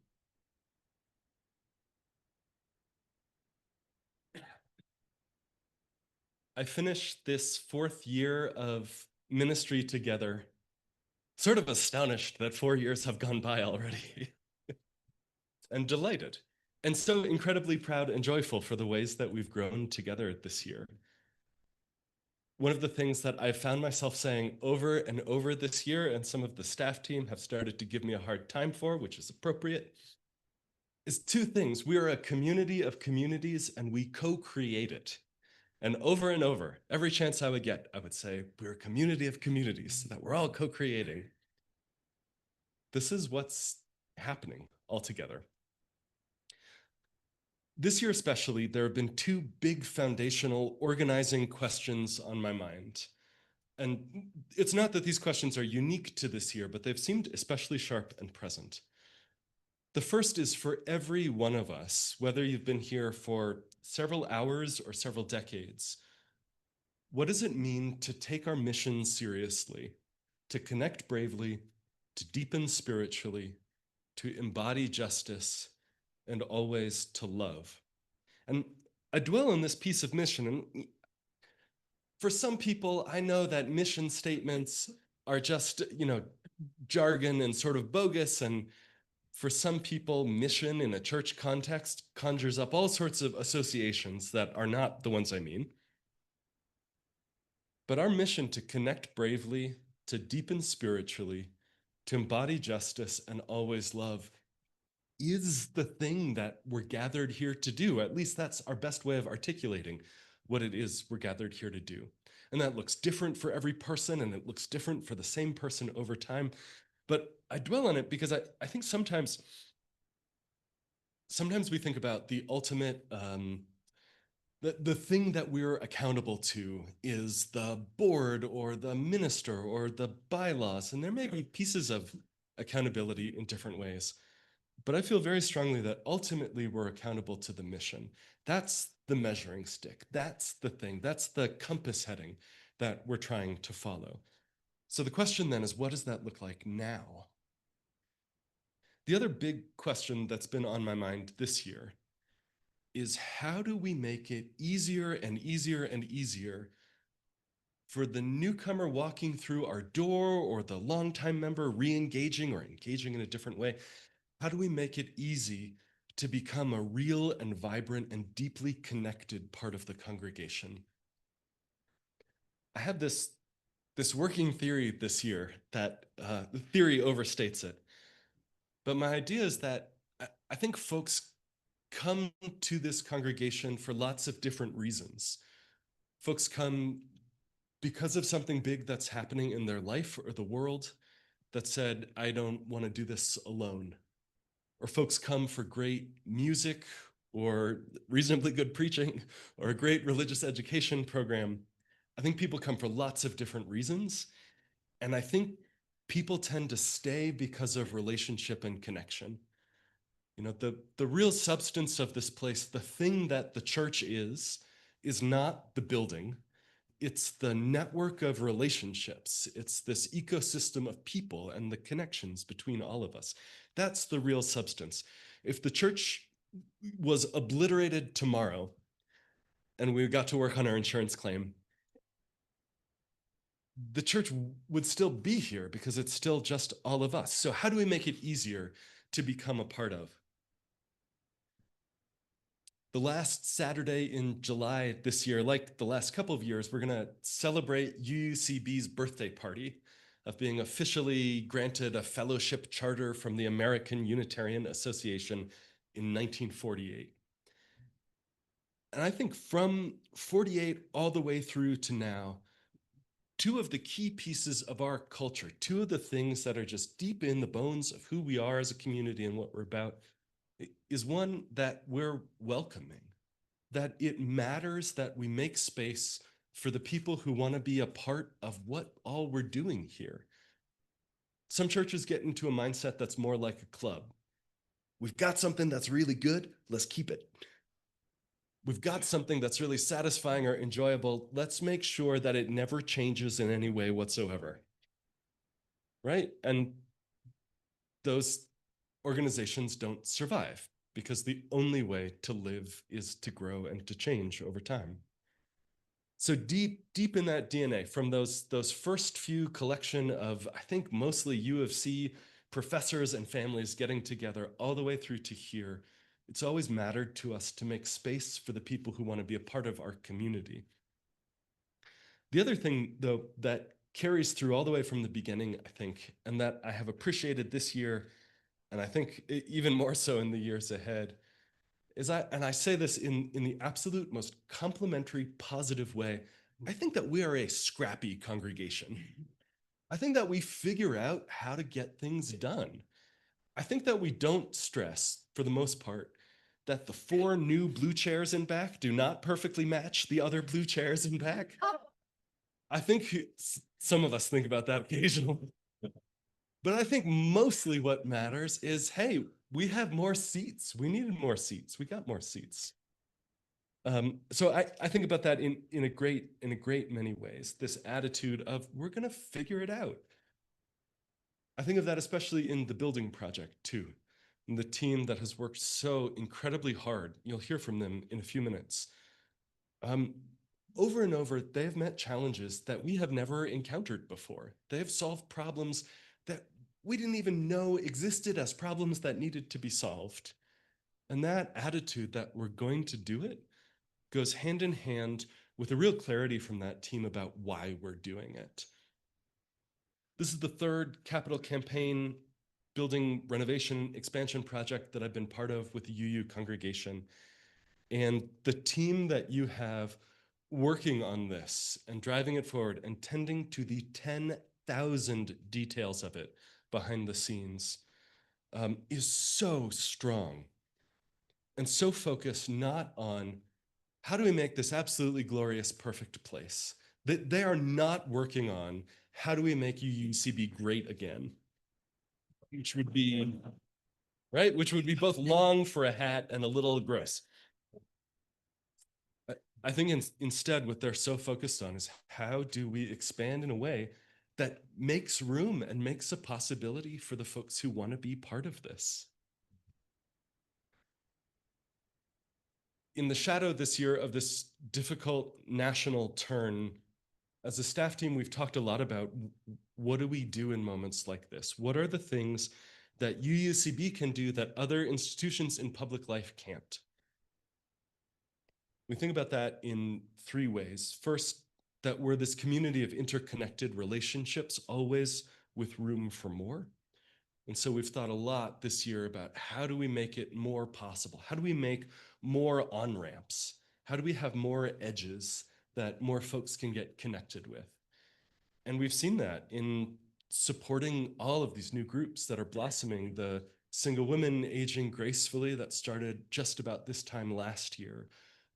I finished this 4th year of ministry together, sort of astonished that 4 years have gone by already, and delighted, and so incredibly proud and joyful for the ways that we've grown together this year. One of the things that I've found myself saying over and over this year, and some of the staff team have started to give me a hard time for, which is appropriate, is 2 things. We are a community of communities, and we co-create it. And over, every chance I would get, I would say, we're a community of communities that we're all co-creating. This is what's happening altogether. This year especially, there have been 2 big foundational organizing questions on my mind. And it's not that these questions are unique to this year, but they've seemed especially sharp and present. The first is for every one of us, whether you've been here for several hours or several decades, what does it mean to take our mission seriously, to connect bravely, to deepen spiritually, to embody justice, and always to love? And I dwell on this piece of mission, and for some people, I know that mission statements are just, jargon and sort of bogus, and for some people, mission in a church context conjures up all sorts of associations that are not the ones I mean. But our mission to connect bravely, to deepen spiritually, to embody justice and always love is the thing that we're gathered here to do. At least that's our best way of articulating what it is we're gathered here to do. And that looks different for every person, and it looks different for the same person over time. But I dwell on it because I think sometimes we think about the ultimate, the thing that we're accountable to is the board or the minister or the bylaws, and there may be pieces of accountability in different ways. But I feel very strongly that ultimately we're accountable to the mission. That's the measuring stick. That's the thing. That's the compass heading that we're trying to follow. So the question then is, what does that look like now? The other big question that's been on my mind this year is, how do we make it easier and easier and easier for the newcomer walking through our door or the longtime member re-engaging or engaging in a different way? How do we make it easy to become a real and vibrant and deeply connected part of the congregation? I had this working theory this year that the theory overstates it. But my idea is that I think folks come to this congregation for lots of different reasons. Folks come because of something big that's happening in their life or the world that said, I don't want to do this alone. Or folks come for great music or reasonably good preaching or a great religious education program. I think people come for lots of different reasons. And I think people tend to stay because of relationship and connection. The real substance of this place, the thing that the church is not the building. It's the network of relationships. It's this ecosystem of people and the connections between all of us. That's the real substance. If the church was obliterated tomorrow and we got to work on our insurance claim, the church would still be here because it's still just all of us. So how do we make it easier to become a part of? The last Saturday in July this year, like the last couple of years, we're going to celebrate UUCB's birthday party of being officially granted a fellowship charter from the American Unitarian Association in 1948. And I think from 48 all the way through to now, two of the key pieces of our culture, two of the things that are just deep in the bones of who we are as a community and what we're about, is one, that we're welcoming, that it matters that we make space for the people who want to be a part of what all we're doing here. Some churches get into a mindset that's more like a club. We've got something that's really good, let's keep it. We've got something that's really satisfying or enjoyable, let's make sure that it never changes in any way whatsoever. Right? And those organizations don't survive because the only way to live is to grow and to change over time. So deep in that DNA, from those first few collection of, I think, mostly U of C professors and families getting together all the way through to here, it's always mattered to us to make space for the people who want to be a part of our community. The other thing, though, that carries through all the way from the beginning, I think, and that I have appreciated this year, and I think even more so in the years ahead, is I say this in the absolute most complimentary, positive way, I think that we are a scrappy congregation. I think that we figure out how to get things done. I think that we don't stress, for the most part, that the 4 new blue chairs in back do not perfectly match the other blue chairs in back. I think some of us think about that occasionally. But I think mostly what matters is, hey, we have more seats. We needed more seats. We got more seats. So I think about that in a great many ways, this attitude of we're going to figure it out. I think of that especially in the building project too, and the team that has worked so incredibly hard. You'll hear from them in a few minutes. Over and over, they have met challenges that we have never encountered before. They have solved problems that we didn't even know existed as problems that needed to be solved. And that attitude that we're going to do it goes hand in hand with a real clarity from that team about why we're doing it. This is the 3rd capital campaign building renovation expansion project that I've been part of with the UU congregation. And the team that you have working on this and driving it forward and tending to the 10,000 details of it behind the scenes is so strong and so focused not on how do we make this absolutely glorious, perfect place. That they are not working on how do we make UUCB great again, which would be, right? Which would be both long for a hat and a little gross. I think instead what they're so focused on is how do we expand in a way that makes room and makes a possibility for the folks who want to be part of this. In the shadow this year of this difficult national turn, as a staff team, we've talked a lot about what do we do in moments like this? What are the things that UUCB can do that other institutions in public life can't? We think about that in 3 ways. First, that we're this community of interconnected relationships, always with room for more. And so we've thought a lot this year about how do we make it more possible? How do we make more on-ramps? How do we have more edges that more folks can get connected with? And we've seen that in supporting all of these new groups that are blossoming, the single women aging gracefully that started just about this time last year,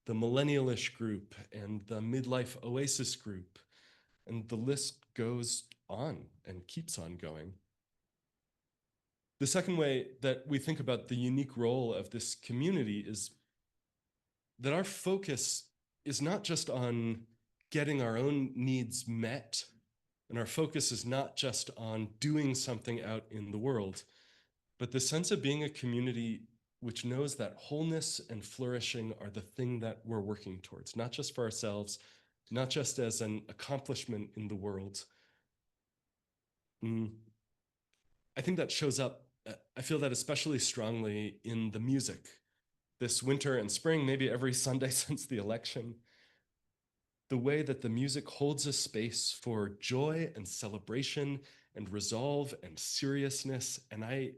the millennialish group and the midlife oasis group, and the list goes on and keeps on going. The second way that we think about the unique role of this community is that our focus is not just on getting our own needs met, and our focus is not just on doing something out in the world, but the sense of being a community which knows that wholeness and flourishing are the thing that we're working towards, not just for ourselves, not just as an accomplishment in the world. I think that shows up, I feel that especially strongly in the music. This winter and spring, maybe every Sunday since the election, the way that the music holds a space for joy and celebration and resolve and seriousness. And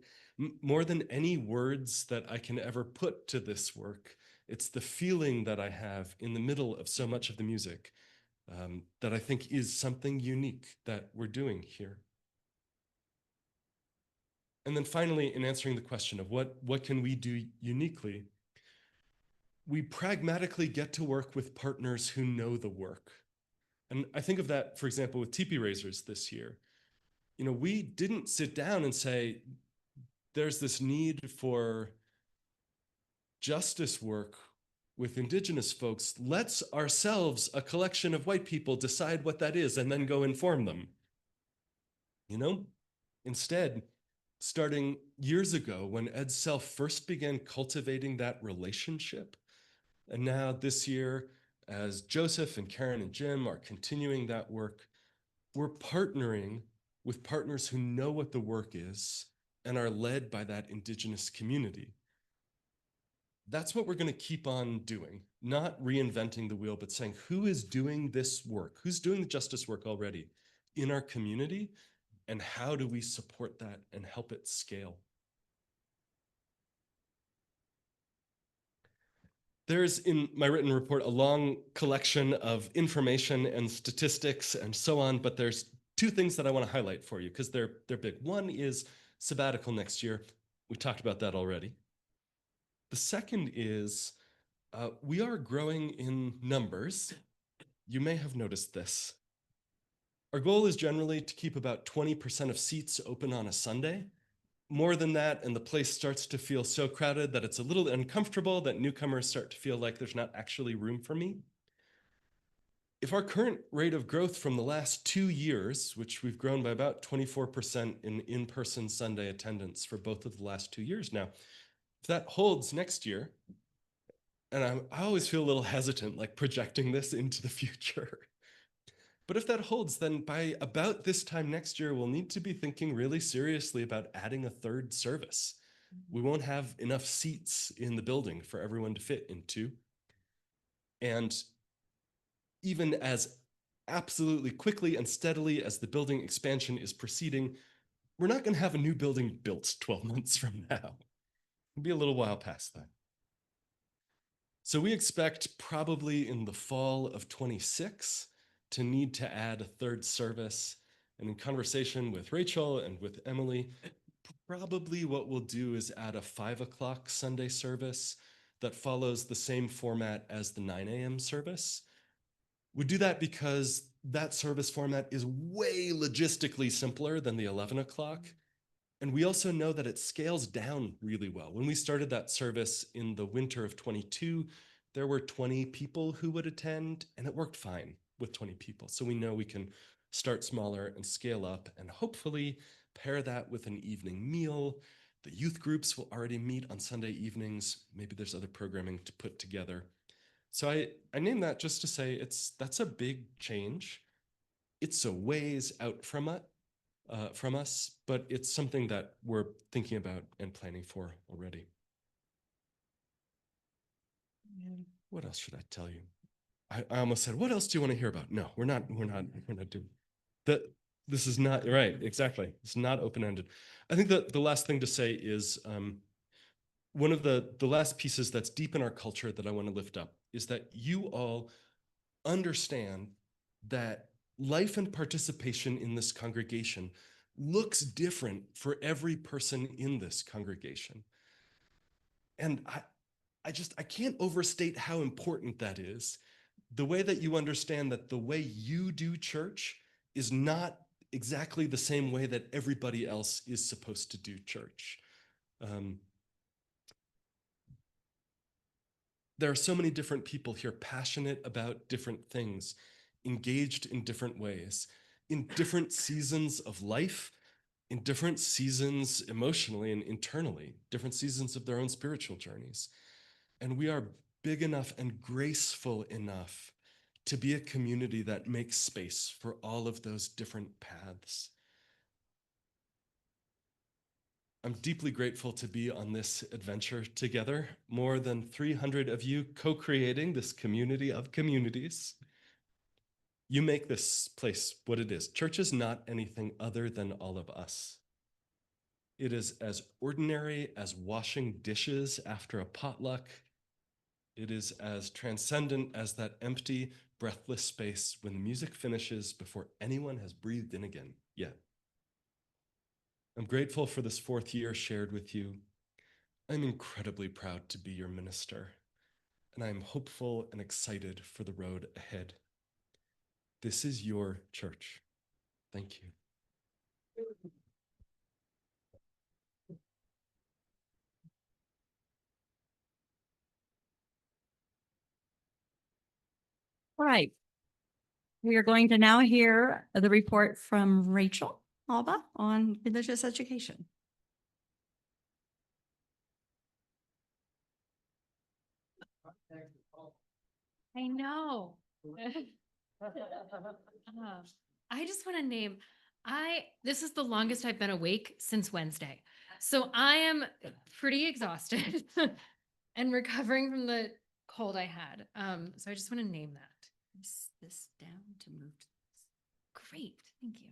more than any words that I can ever put to this work, it's the feeling that I have in the middle of so much of the music that I think is something unique that we're doing here. And then finally, in answering the question of what can we do uniquely, we pragmatically get to work with partners who know the work. And I think of that, for example, with teepee raisers this year. You know, we didn't sit down and say, there's this need for justice work with Indigenous folks. Let's ourselves, a collection of white people, decide what that is and then go inform them. You know, instead, starting years ago when Ed Self first began cultivating that relationship, and now this year, as Joseph and Karen and Jim are continuing that work, we're partnering with partners who know what the work is and are led by that Indigenous community. That's what we're going to keep on doing, not reinventing the wheel, but saying who is doing this work, who's doing the justice work already in our community, and how do we support that and help it scale? There's in my written report a long collection of information and statistics and so on, but there's two things that I want to highlight for you because they're big. One is sabbatical next year. We talked about that already. The second is we are growing in numbers. You may have noticed this. Our goal is generally to keep about 20% of seats open on a Sunday. More than that, and the place starts to feel so crowded that it's a little uncomfortable, that newcomers start to feel like there's not actually room for me. If our current rate of growth from the last 2 years, which we've grown by about 24% in in-person Sunday attendance for both of the last 2 years now, if that holds next year, and I always feel a little hesitant, like projecting this into the future. But if that holds, then by about this time next year, we'll need to be thinking really seriously about adding a third service. We won't have enough seats in the building for everyone to fit into. And even as absolutely quickly and steadily as the building expansion is proceeding, we're not going to have a new building built 12 months from now. It'll be a little while past that. So we expect probably in the fall of 26 to need to add a third service. And in conversation with Rachel and with Emily, probably what we'll do is add a 5 o'clock Sunday service that follows the same format as the 9 a.m. service. We do that because that service format is way logistically simpler than the 11 o'clock. And we also know that it scales down really well. When we started that service in the winter of 22, there were 20 people who would attend, and it worked fine with 20 people. So we know we can start smaller and scale up and hopefully pair that with an evening meal. The youth groups will already meet on Sunday evenings. Maybe there's other programming to put together. So I name that just to say that's a big change. It's a ways out from us, but it's something that we're thinking about and planning for already. What else should I tell you? I almost said, what else do you want to hear about? No, we're not doing that. This is not right. Exactly. It's not open-ended. I think that the last thing to say is one of the last pieces that's deep in our culture that I want to lift up is that you all understand that life and participation in this congregation looks different for every person in this congregation. And I can't overstate how important that is. The way that you understand that the way you do church is not exactly the same way that everybody else is supposed to do church. There are so many different people here passionate about different things, engaged in different ways, in different seasons of life, in different seasons emotionally and internally, different seasons of their own spiritual journeys. And we are big enough and graceful enough to be a community that makes space for all of those different paths. I'm deeply grateful to be on this adventure together, more than 300 of you co-creating this community of communities. You make this place what it is. Church is not anything other than all of us. It is as ordinary as washing dishes after a potluck. It is as transcendent as that empty, breathless space when the music finishes before anyone has breathed in again yet. I'm grateful for this 4th year shared with you. I'm incredibly proud to be your minister, and I'm hopeful and excited for the road ahead. This is your church. Thank you. All right. We are going to now hear the report from Rachel Alba on religious education. I know. I just want to name, this is the longest I've been awake since Wednesday. So I am pretty exhausted and recovering from the cold I had. So I just want to name that. This down to move to this. Great. Thank you.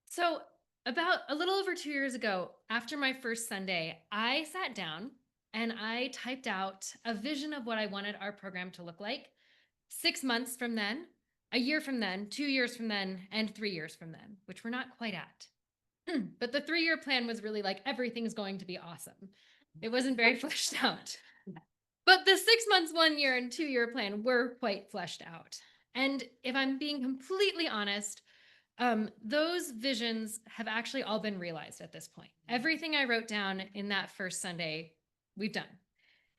So about a little over 2 years ago, after my first Sunday, I sat down and I typed out a vision of what I wanted our program to look like 6 months from then, a year from then, 2 years from then, and 3 years from then, which we're not quite at. But the 3-year plan was really like, everything's going to be awesome. It wasn't very fleshed out. But the 6 months, 1 year, and 2-year plan were quite fleshed out. And if I'm being completely honest, those visions have actually all been realized at this point. Everything I wrote down in that first Sunday, we've done,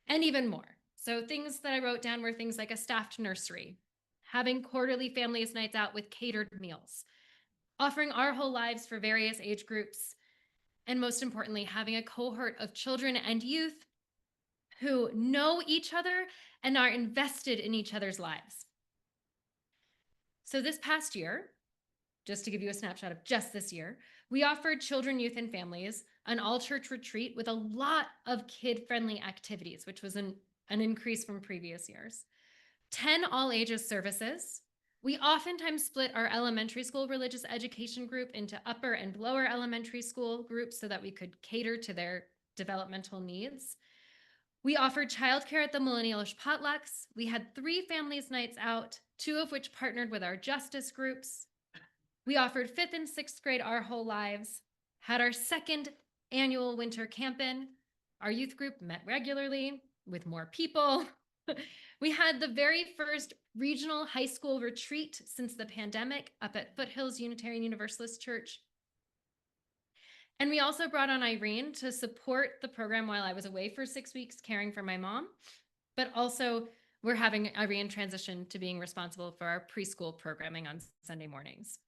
and even more. So things that I wrote down were things like a staffed nursery, having quarterly families nights out with catered meals, offering our whole lives for various age groups, and most importantly, having a cohort of children and youth who know each other and are invested in each other's lives. So this past year, just to give you a snapshot of just this year, we offered children, youth, and families an all-church retreat with a lot of kid-friendly activities, which was an increase from previous years. 10 all-ages services. We oftentimes split our elementary school religious education group into upper and lower elementary school groups so that we could cater to their developmental needs. We offered childcare at the Millennialish potlucks. We had 3 families nights out, 2 of which partnered with our justice groups. We offered 5th and 6th grade Our Whole Lives, had our 2nd annual winter camp-in. Our youth group met regularly with more people. We had the very first regional high school retreat since the pandemic up at Foothills Unitarian Universalist Church. And we also brought on Irene to support the program while I was away for 6 weeks caring for my mom. But also we're having Irene transition to being responsible for our preschool programming on Sunday mornings.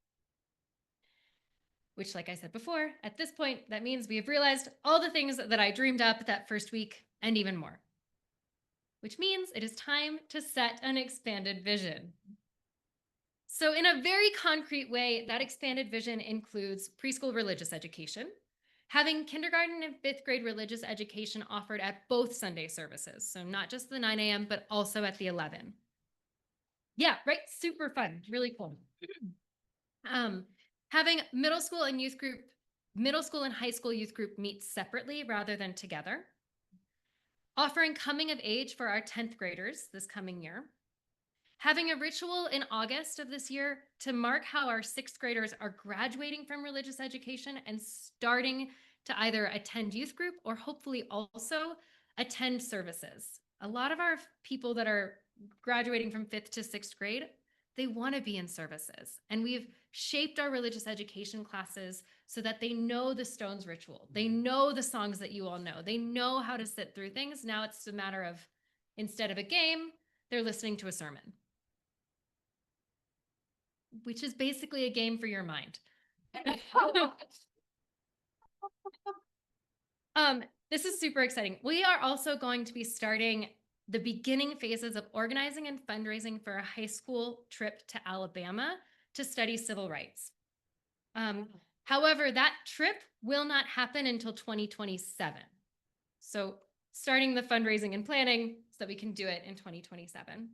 Which, like I said before, at this point, that means we have realized all the things that I dreamed up that first week and even more. Which means it is time to set an expanded vision. So in a very concrete way, that expanded vision includes preschool religious education, having kindergarten and 5th grade religious education offered at both Sunday services. So not just the 9 a.m., but also at the 11. Yeah, right? Super fun, really cool. Having middle school and high school youth group meet separately rather than together. Offering coming of age for our 10th graders this coming year. Having a ritual in August of this year to mark how our 6th graders are graduating from religious education and starting to either attend youth group or hopefully also attend services. A lot of our people that are graduating from 5th to 6th grade, they want to be in services. And we've shaped our religious education classes so that they know the Stones ritual. They know the songs that you all know. They know how to sit through things. Now it's a matter of, instead of a game, they're listening to a sermon, which is basically a game for your mind. This is super exciting. We are also going to be starting the beginning phases of organizing and fundraising for a high school trip to Alabama to study civil rights. However, that trip will not happen until 2027. So starting the fundraising and planning so that we can do it in 2027.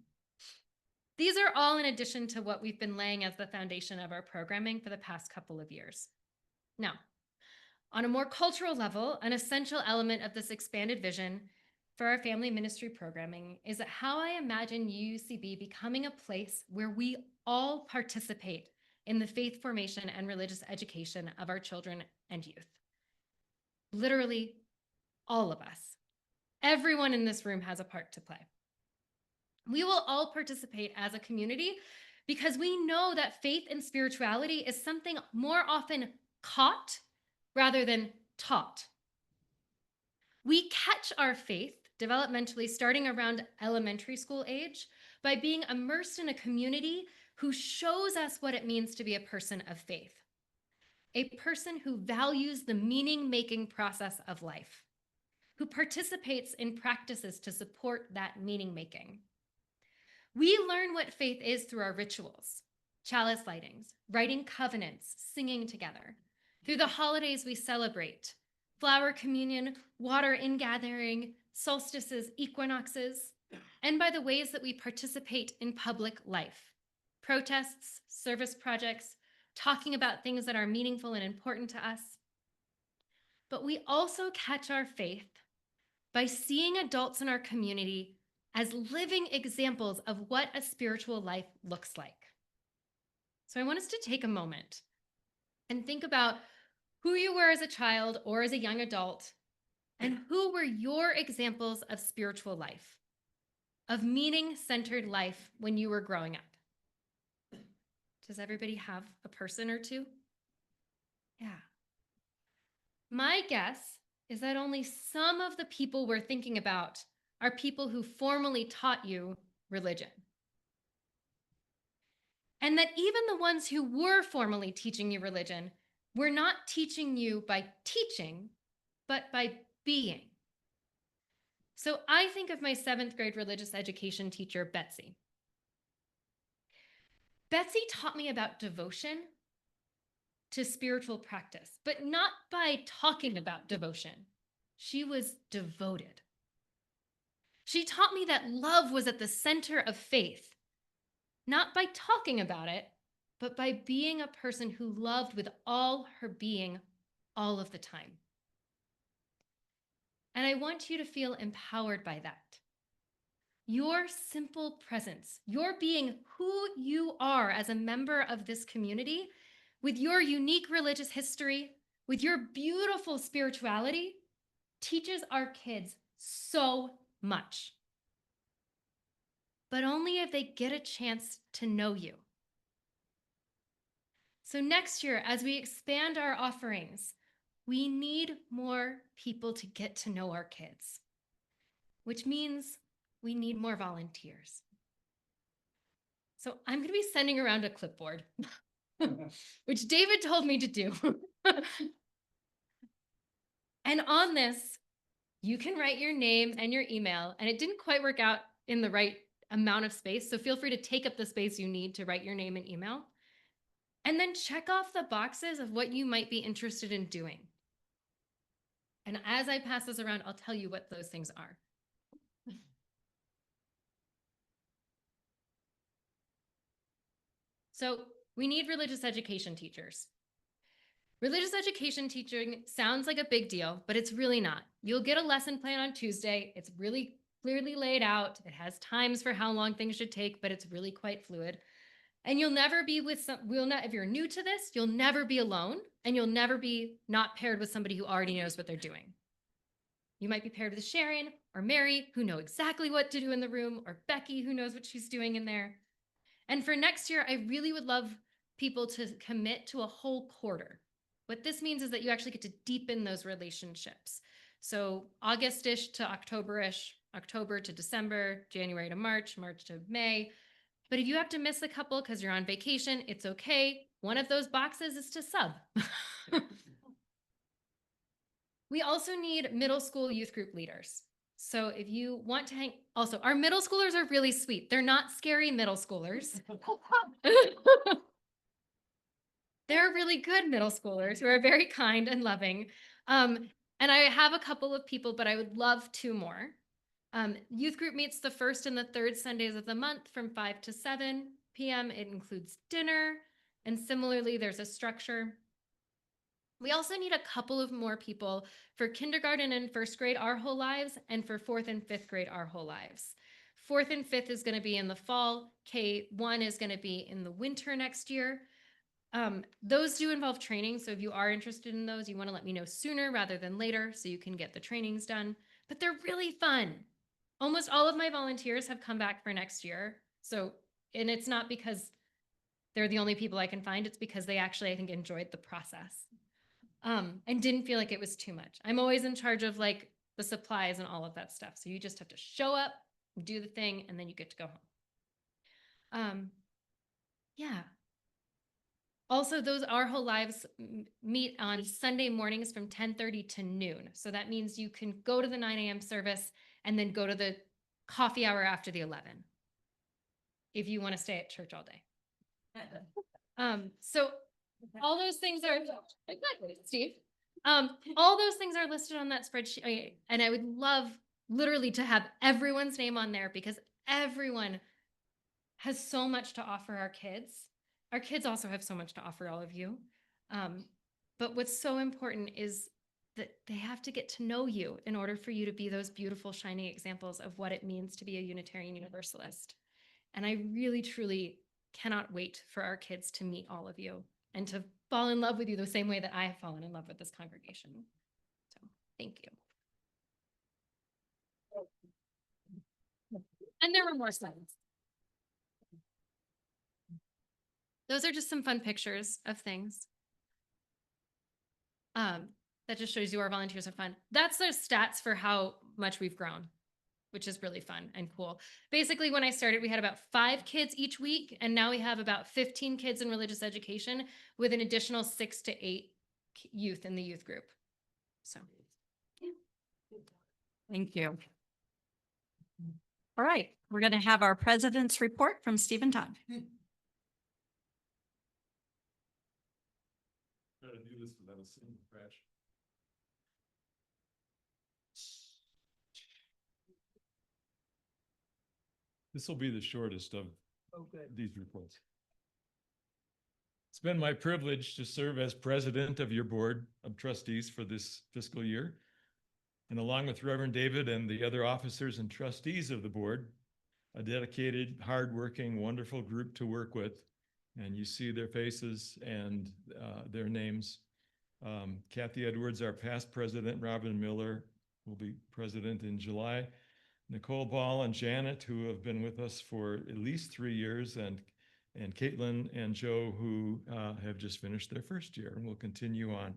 These are all in addition to what we've been laying as the foundation of our programming for the past couple of years. Now, on a more cultural level, an essential element of this expanded vision for our family ministry programming is how I imagine UCB becoming a place where we all participate in the faith formation and religious education of our children and youth. Literally, all of us. Everyone in this room has a part to play. We will all participate as a community because we know that faith and spirituality is something more often caught rather than taught. We catch our faith developmentally starting around elementary school age by being immersed in a community who shows us what it means to be a person of faith, a person who values the meaning-making process of life, who participates in practices to support that meaning-making. We learn what faith is through our rituals, chalice lightings, writing covenants, singing together. Through the holidays we celebrate, flower communion, water ingathering, solstices, equinoxes, and by the ways that we participate in public life, protests, service projects, talking about things that are meaningful and important to us. But we also catch our faith by seeing adults in our community as living examples of what a spiritual life looks like. So I want us to take a moment and think about who you were as a child or as a young adult, and who were your examples of spiritual life, of meaning-centered life when you were growing up. Does everybody have a person or two? Yeah. My guess is that only some of the people we're thinking about are people who formally taught you religion. And that even the ones who were formally teaching you religion were not teaching you by teaching, but by being. So I think of my 7th grade religious education teacher, Betsy. Betsy taught me about devotion to spiritual practice, but not by talking about devotion. She was devoted. She taught me that love was at the center of faith, not by talking about it, but by being a person who loved with all her being all of the time. And I want you to feel empowered by that. Your simple presence, your being who you are as a member of this community, with your unique religious history, with your beautiful spirituality, teaches our kids so much. But only if they get a chance to know you. So next year, as we expand our offerings, we need more people to get to know our kids, which means we need more volunteers. So I'm going to be sending around a clipboard, which David told me to do. And on this, you can write your name and your email, and it didn't quite work out in the right amount of space, so feel free to take up the space you need to write your name and email. And then check off the boxes of what you might be interested in doing. And as I pass this around, I'll tell you what those things are. So we need religious education teachers. Religious education teaching sounds like a big deal, but it's really not. You'll get a lesson plan on Tuesday. It's really clearly laid out. It has times for how long things should take, but it's really quite fluid. And you'll never be with if you're new to this, you'll never be alone, and you'll never be not paired with somebody who already knows what they're doing. You might be paired with Sharon or Mary, who know exactly what to do in the room, or Becky, who knows what she's doing in there. And for next year, I really would love people to commit to a whole quarter. What this means is that you actually get to deepen those relationships. So August-ish to October-ish, October to December, January to March, March to May. But if you have to miss a couple because you're on vacation, it's okay. one of those boxes is to sub. We also need middle school youth group leaders. So if you want to also, our middle schoolers are really sweet. They're not scary middle schoolers. They're really good middle schoolers who are very kind and loving. And I have a couple of people, but I would love 2 more. Youth group meets the first and the third Sundays of the month from 5 to 7 p.m. It includes dinner. And similarly, there's a structure. We also need a couple of more people for kindergarten and first grade our whole lives, and for 4th and 5th grade our whole lives. 4th and 5th is going to be in the fall. K1 is going to be in the winter next year. Those do involve training. So if you are interested in those, you want to let me know sooner rather than later so you can get the trainings done. But they're really fun. Almost all of my volunteers have come back for next year. So, and it's not because they're the only people I can find. It's because they actually, I think, enjoyed the process. And didn't feel like it was too much. I'm always in charge of like the supplies and all of that stuff. So you just have to show up, do the thing, and then you get to go home. Yeah. Also, those Our Whole Lives meet on Sunday mornings from 10:30 to noon. So that means you can go to the 9 a.m. service and then go to the coffee hour after the 11 if you want to stay at church all day. So all those things are exactly, Steve. All those things are listed on that spreadsheet, and I would love literally to have everyone's name on there because everyone has so much to offer our kids. Our kids also have so much to offer all of you. But what's so important is that they have to get to know you in order for you to be those beautiful, shining examples of what it means to be a Unitarian Universalist. And I really, truly cannot wait for our kids to meet all of you and to fall in love with you the same way that I have fallen in love with this congregation. So thank you. And there were more slides. Those are just some fun pictures of things. That just shows you our volunteers are fun. That's the stats for how much we've grown, which is really fun and cool. Basically, when I started, we had about 5 kids each week, and now we have about 15 kids in religious education with an additional 6 to 8 youth in the youth group. So, yeah. Thank you. All right, we're going to have our president's report from Stephen Todd. Try to do this without a single crash. This will be the shortest of these reports. It's been my privilege to serve as president of your board of trustees for this fiscal year. And along with Reverend David and the other officers and trustees of the board, a dedicated, hardworking, wonderful group to work with. And you see their faces and their names. Kathy Edwards, our past president, Robin Miller will be president in July. Nicole Ball and Janet, who have been with us for at least 3 years, and Caitlin and Joe, who have just finished their first year and will continue on.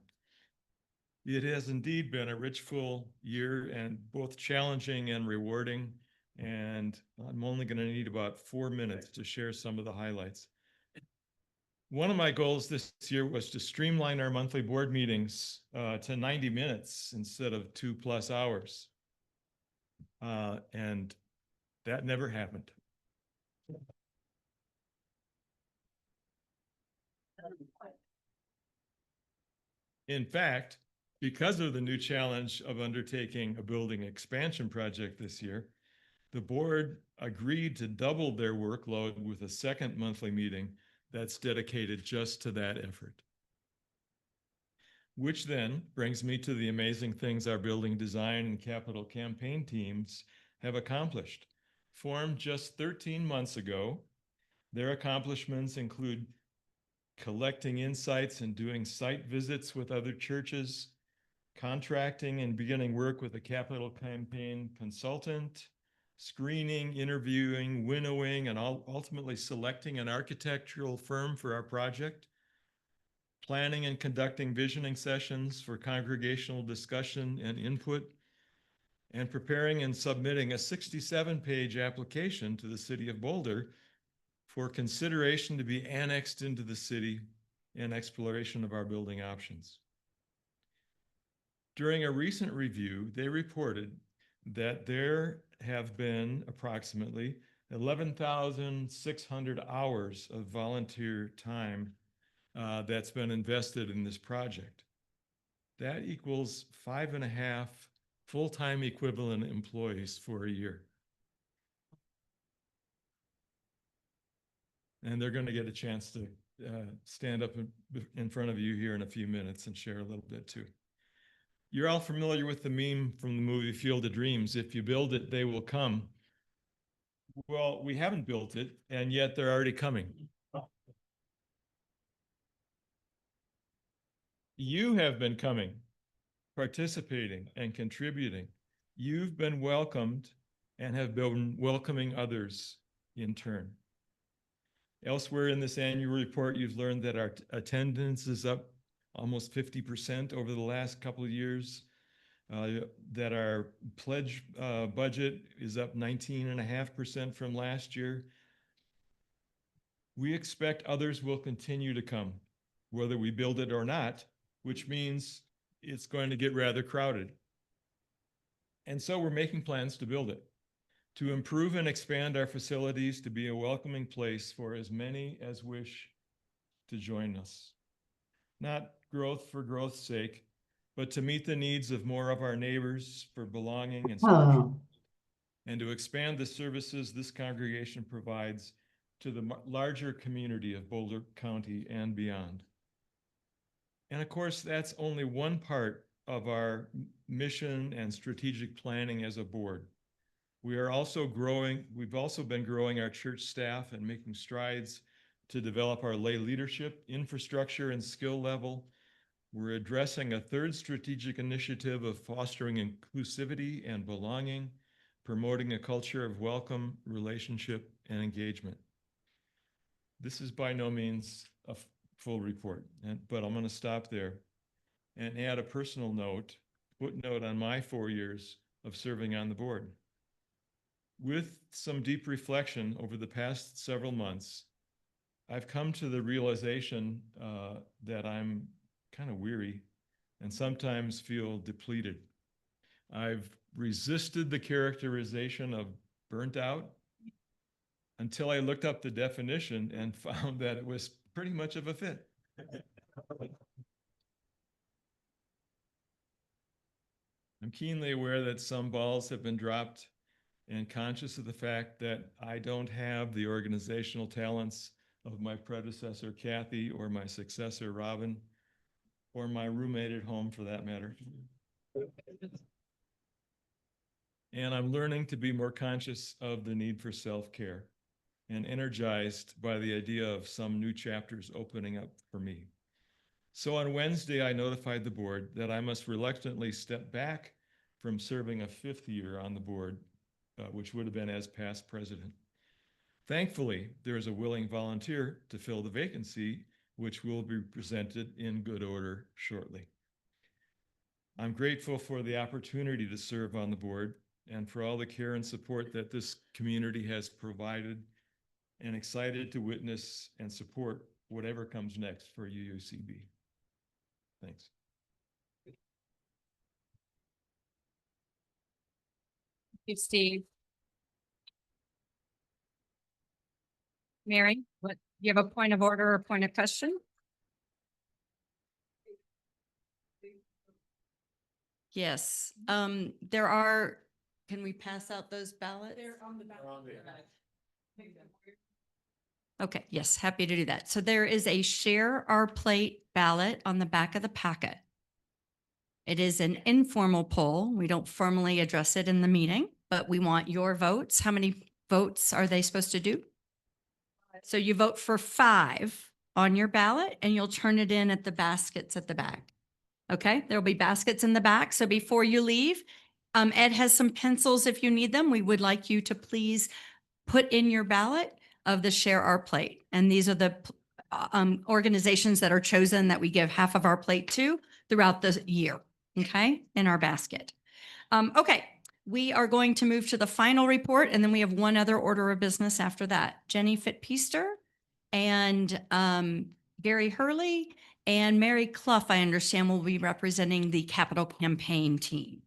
It has indeed been a rich, full year and both challenging and rewarding. And I'm only going to need about 4 minutes to share some of the highlights. One of my goals this year was to streamline our monthly board meetings to 90 minutes instead of 2+ hours. And that never happened. In fact, because of the new challenge of undertaking a building expansion project this year, the board agreed to double their workload with a second monthly meeting that's dedicated just to that effort. Which then brings me to the amazing things our building design and capital campaign teams have accomplished. Formed just 13 months ago, their accomplishments include collecting insights and doing site visits with other churches, contracting and beginning work with a capital campaign consultant, screening, interviewing, winnowing, and ultimately selecting an architectural firm for our project, planning and conducting visioning sessions for congregational discussion and input, and preparing and submitting a 67-page application to the city of Boulder for consideration to be annexed into the city and exploration of our building options. During a recent review, they reported that there have been approximately 11,600 hours of volunteer time that's been invested in this project. That equals 5.5 full-time equivalent employees for a year. And they're going to get a chance to stand up in front of you here in a few minutes and share a little bit too. You're all familiar with the meme from the movie Field of Dreams. If you build it, they will come. Well, we haven't built it, and yet they're already coming. You have been coming, participating, and contributing. You've been welcomed and have been welcoming others in turn. Elsewhere in this annual report, you've learned that our attendance is up almost 50% over the last couple of years, that our pledge budget is up 19.5% from last year. We expect others will continue to come, whether we build it or not, which means it's going to get rather crowded. And so we're making plans to build it, to improve and expand our facilities to be a welcoming place for as many as wish to join us. Not growth for growth's sake, but to meet the needs of more of our neighbors for belonging and spiritual, and to expand the services this congregation provides to the larger community of Boulder County and beyond. And of course, that's only one part of our mission and strategic planning as a board. We've also been growing our church staff and making strides to develop our lay leadership, infrastructure, and skill level. We're addressing a third strategic initiative of fostering inclusivity and belonging, promoting a culture of welcome, relationship, and engagement. This is by no means a full report, but I'm going to stop there and add a personal footnote on my 4 years of serving on the board. With some deep reflection over the past several months, I've come to the realization that I'm kind of weary and sometimes feel depleted. I've resisted the characterization of burnt out until I looked up the definition and found that it was pretty much of a fit. I'm keenly aware that some balls have been dropped and conscious of the fact that I don't have the organizational talents of my predecessor, Kathy, or my successor, Robin, or my roommate at home for that matter. And I'm learning to be more conscious of the need for self-care and energized by the idea of some new chapters opening up for me. So on Wednesday, I notified the board that I must reluctantly step back from serving a 5th year on the board, which would have been as past president. Thankfully, there is a willing volunteer to fill the vacancy, which will be presented in good order shortly. I'm grateful for the opportunity to serve on the board and for all the care and support that this community has provided, and excited to witness and support whatever comes next for UUCB. Thanks. Thank you, Steve. Mary, you have a point of order or point of question? Yes, can we pass out those ballots? They're on the back. Okay, yes, happy to do that. So there is a share our plate ballot on the back of the packet. It is an informal poll. We don't formally address it in the meeting, but we want your votes. How many votes are they supposed to do? So you vote for 5 on your ballot and you'll turn it in at the baskets at the back. Okay, there'll be baskets in the back. So before you leave, Ed has some pencils if you need them. We would like you to please put in your ballot of the Share Our Plate. And these are the organizations that are chosen that we give half of our plate to throughout the year, okay, in our basket. Okay, we are going to move to the final report, and then we have one other order of business after that. Jenny Fittpeister and Gary Hurley, and Mary Clough, I understand, will be representing the capital campaign team.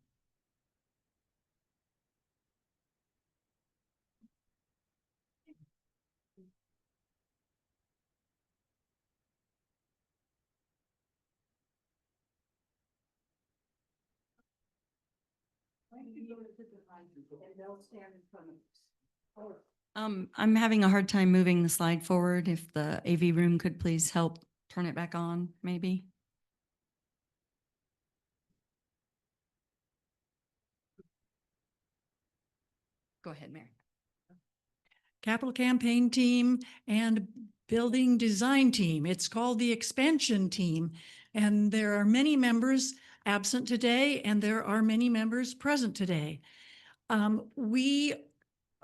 I'm having a hard time moving the slide forward. If the AV room could please help turn it back on, maybe. Go ahead, Mary. Capital campaign team and building design team. It's called the expansion team. And there are many members absent today, and there are many members present today. We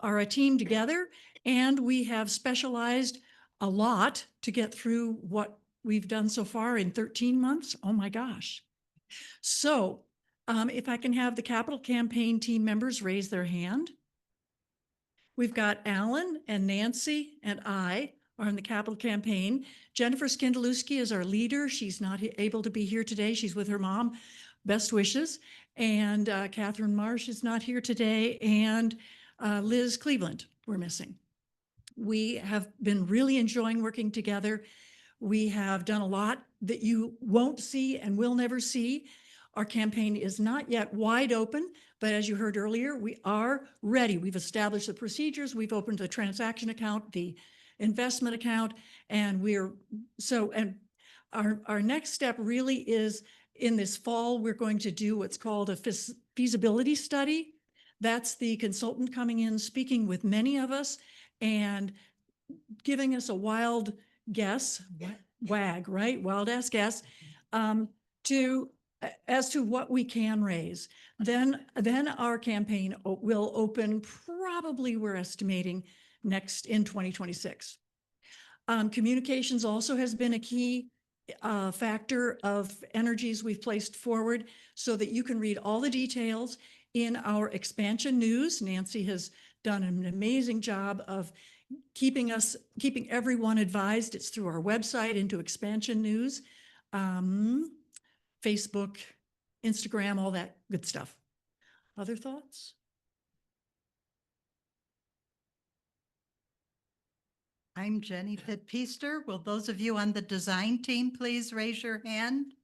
are a team together, and we have specialized a lot to get through what we've done so far in 13 months. Oh my gosh. So if I can have the capital campaign team members raise their hand. We've got Alan and Nancy and I are in the capital campaign. Jennifer Skindalewski is our leader. She's not able to be here today. She's with her mom. Best wishes. And Catherine Marsh is not here today. And Liz Cleveland, we're missing. We have been really enjoying working together. We have done a lot that you won't see and will never see. Our campaign is not yet wide open, but as you heard earlier, we are ready. We've established the procedures. We've opened the transaction account, the investment account, and our next step really is in this fall, we're going to do what's called a feasibility study. That's the consultant coming in, speaking with many of us and giving us a wild guess, WAG, right? Wild ass guess, as to what we can raise. Then our campaign will open probably, we're estimating, next in 2026. Communications also has been a key factor of energies we've placed forward so that you can read all the details in our expansion news. Nancy has done an amazing job of keeping everyone advised. It's through our website into expansion news, Facebook, Instagram, all that good stuff. Other thoughts? I'm Jenny Pitt-Peaster. Will those of you on the design team please raise your hand?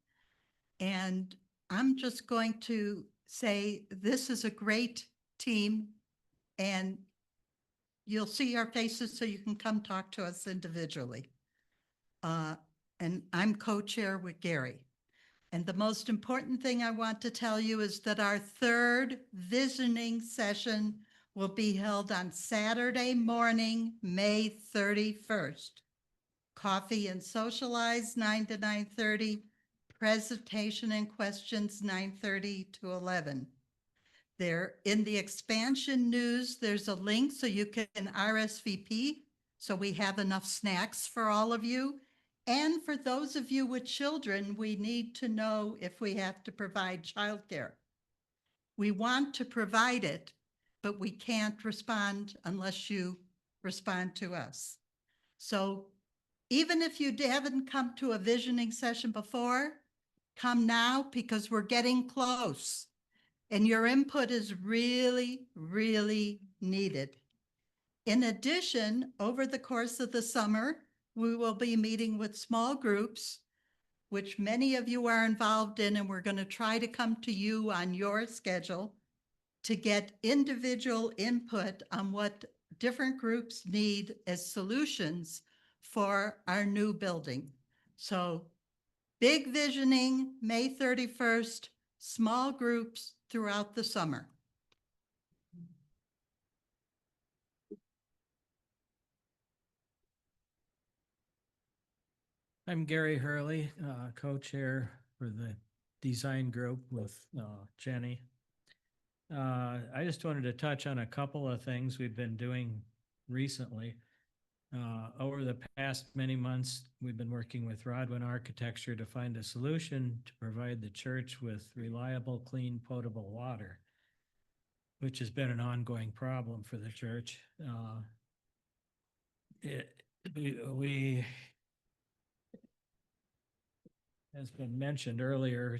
And I'm just going to say this is a great team, and you'll see our faces so you can come talk to us individually. And I'm co-chair with Gary. And the most important thing I want to tell you is that our third visioning session will be held on Saturday morning, May 31st. Coffee and socialize 9 to 9:30, presentation and questions 9:30 to 11. There in the expansion news, there's a link so you can RSVP. So we have enough snacks for all of you. And for those of you with children, we need to know if we have to provide childcare. We want to provide it, but we can't respond unless you respond to us. So even if you haven't come to a visioning session before, come now because we're getting close. And your input is really, really needed. In addition, over the course of the summer, we will be meeting with small groups, which many of you are involved in, and we're going to try to come to you on your schedule to get individual input on what different groups need as solutions for our new building. So big visioning, May 31st, small groups throughout the summer. I'm Gary Hurley, co-chair for the design group with Jenny. I just wanted to touch on a couple of things we've been doing recently. Over the past many months, we've been working with Rodwin Architecture to find a solution to provide the church with reliable, clean, potable water, which has been an ongoing problem for the church. We has been mentioned earlier,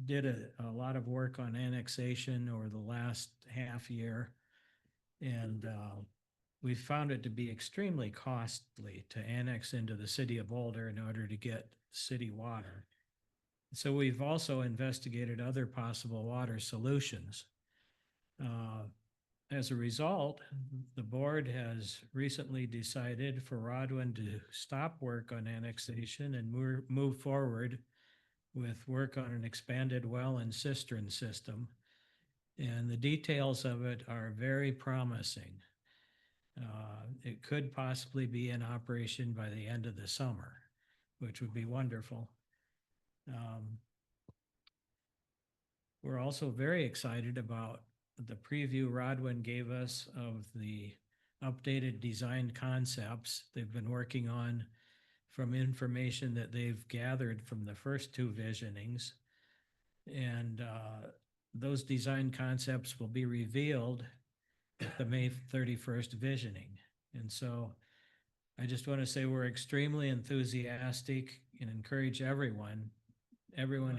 did a lot of work on annexation over the last half year. And we found it to be extremely costly to annex into the city of Boulder in order to get city water. So we've also investigated other possible water solutions. As a result, the board has recently decided for Rodwin to stop work on annexation and move forward with work on an expanded well and cistern system. And the details of it are very promising. It could possibly be in operation by the end of the summer, which would be wonderful. We're also very excited about the preview Rodwin gave us of the updated design concepts they've been working on from information that they've gathered from the first two visionings. And those design concepts will be revealed at the May 31st visioning. And so I just want to say we're extremely enthusiastic and encourage everyone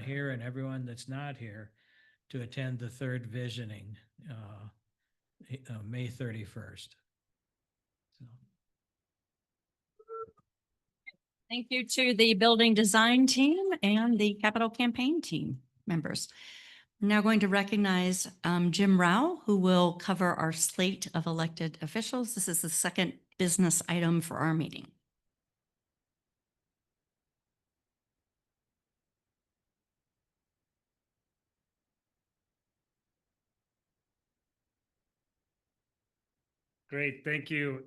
here and everyone that's not here to attend the third visioning, May 31st. So. Thank you to the building design team and the capital campaign team members. I'm now going to recognize Jim Rao, who will cover our slate of elected officials. This is the second business item for our meeting. Great, thank you.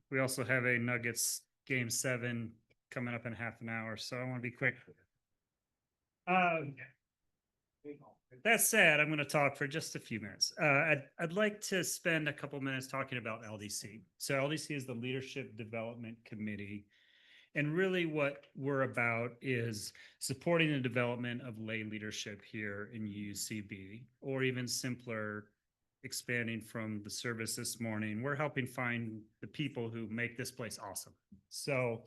We also have a Nuggets Game 7 coming up in half an hour, so I want to be quick. That said, I'm going to talk for just a few minutes. I'd like to spend a couple minutes talking about LDC. So LDC is the Leadership Development Committee. And really what we're about is supporting the development of lay leadership here in UCB, or even simpler, expanding from the service this morning. We're helping find the people who make this place awesome. So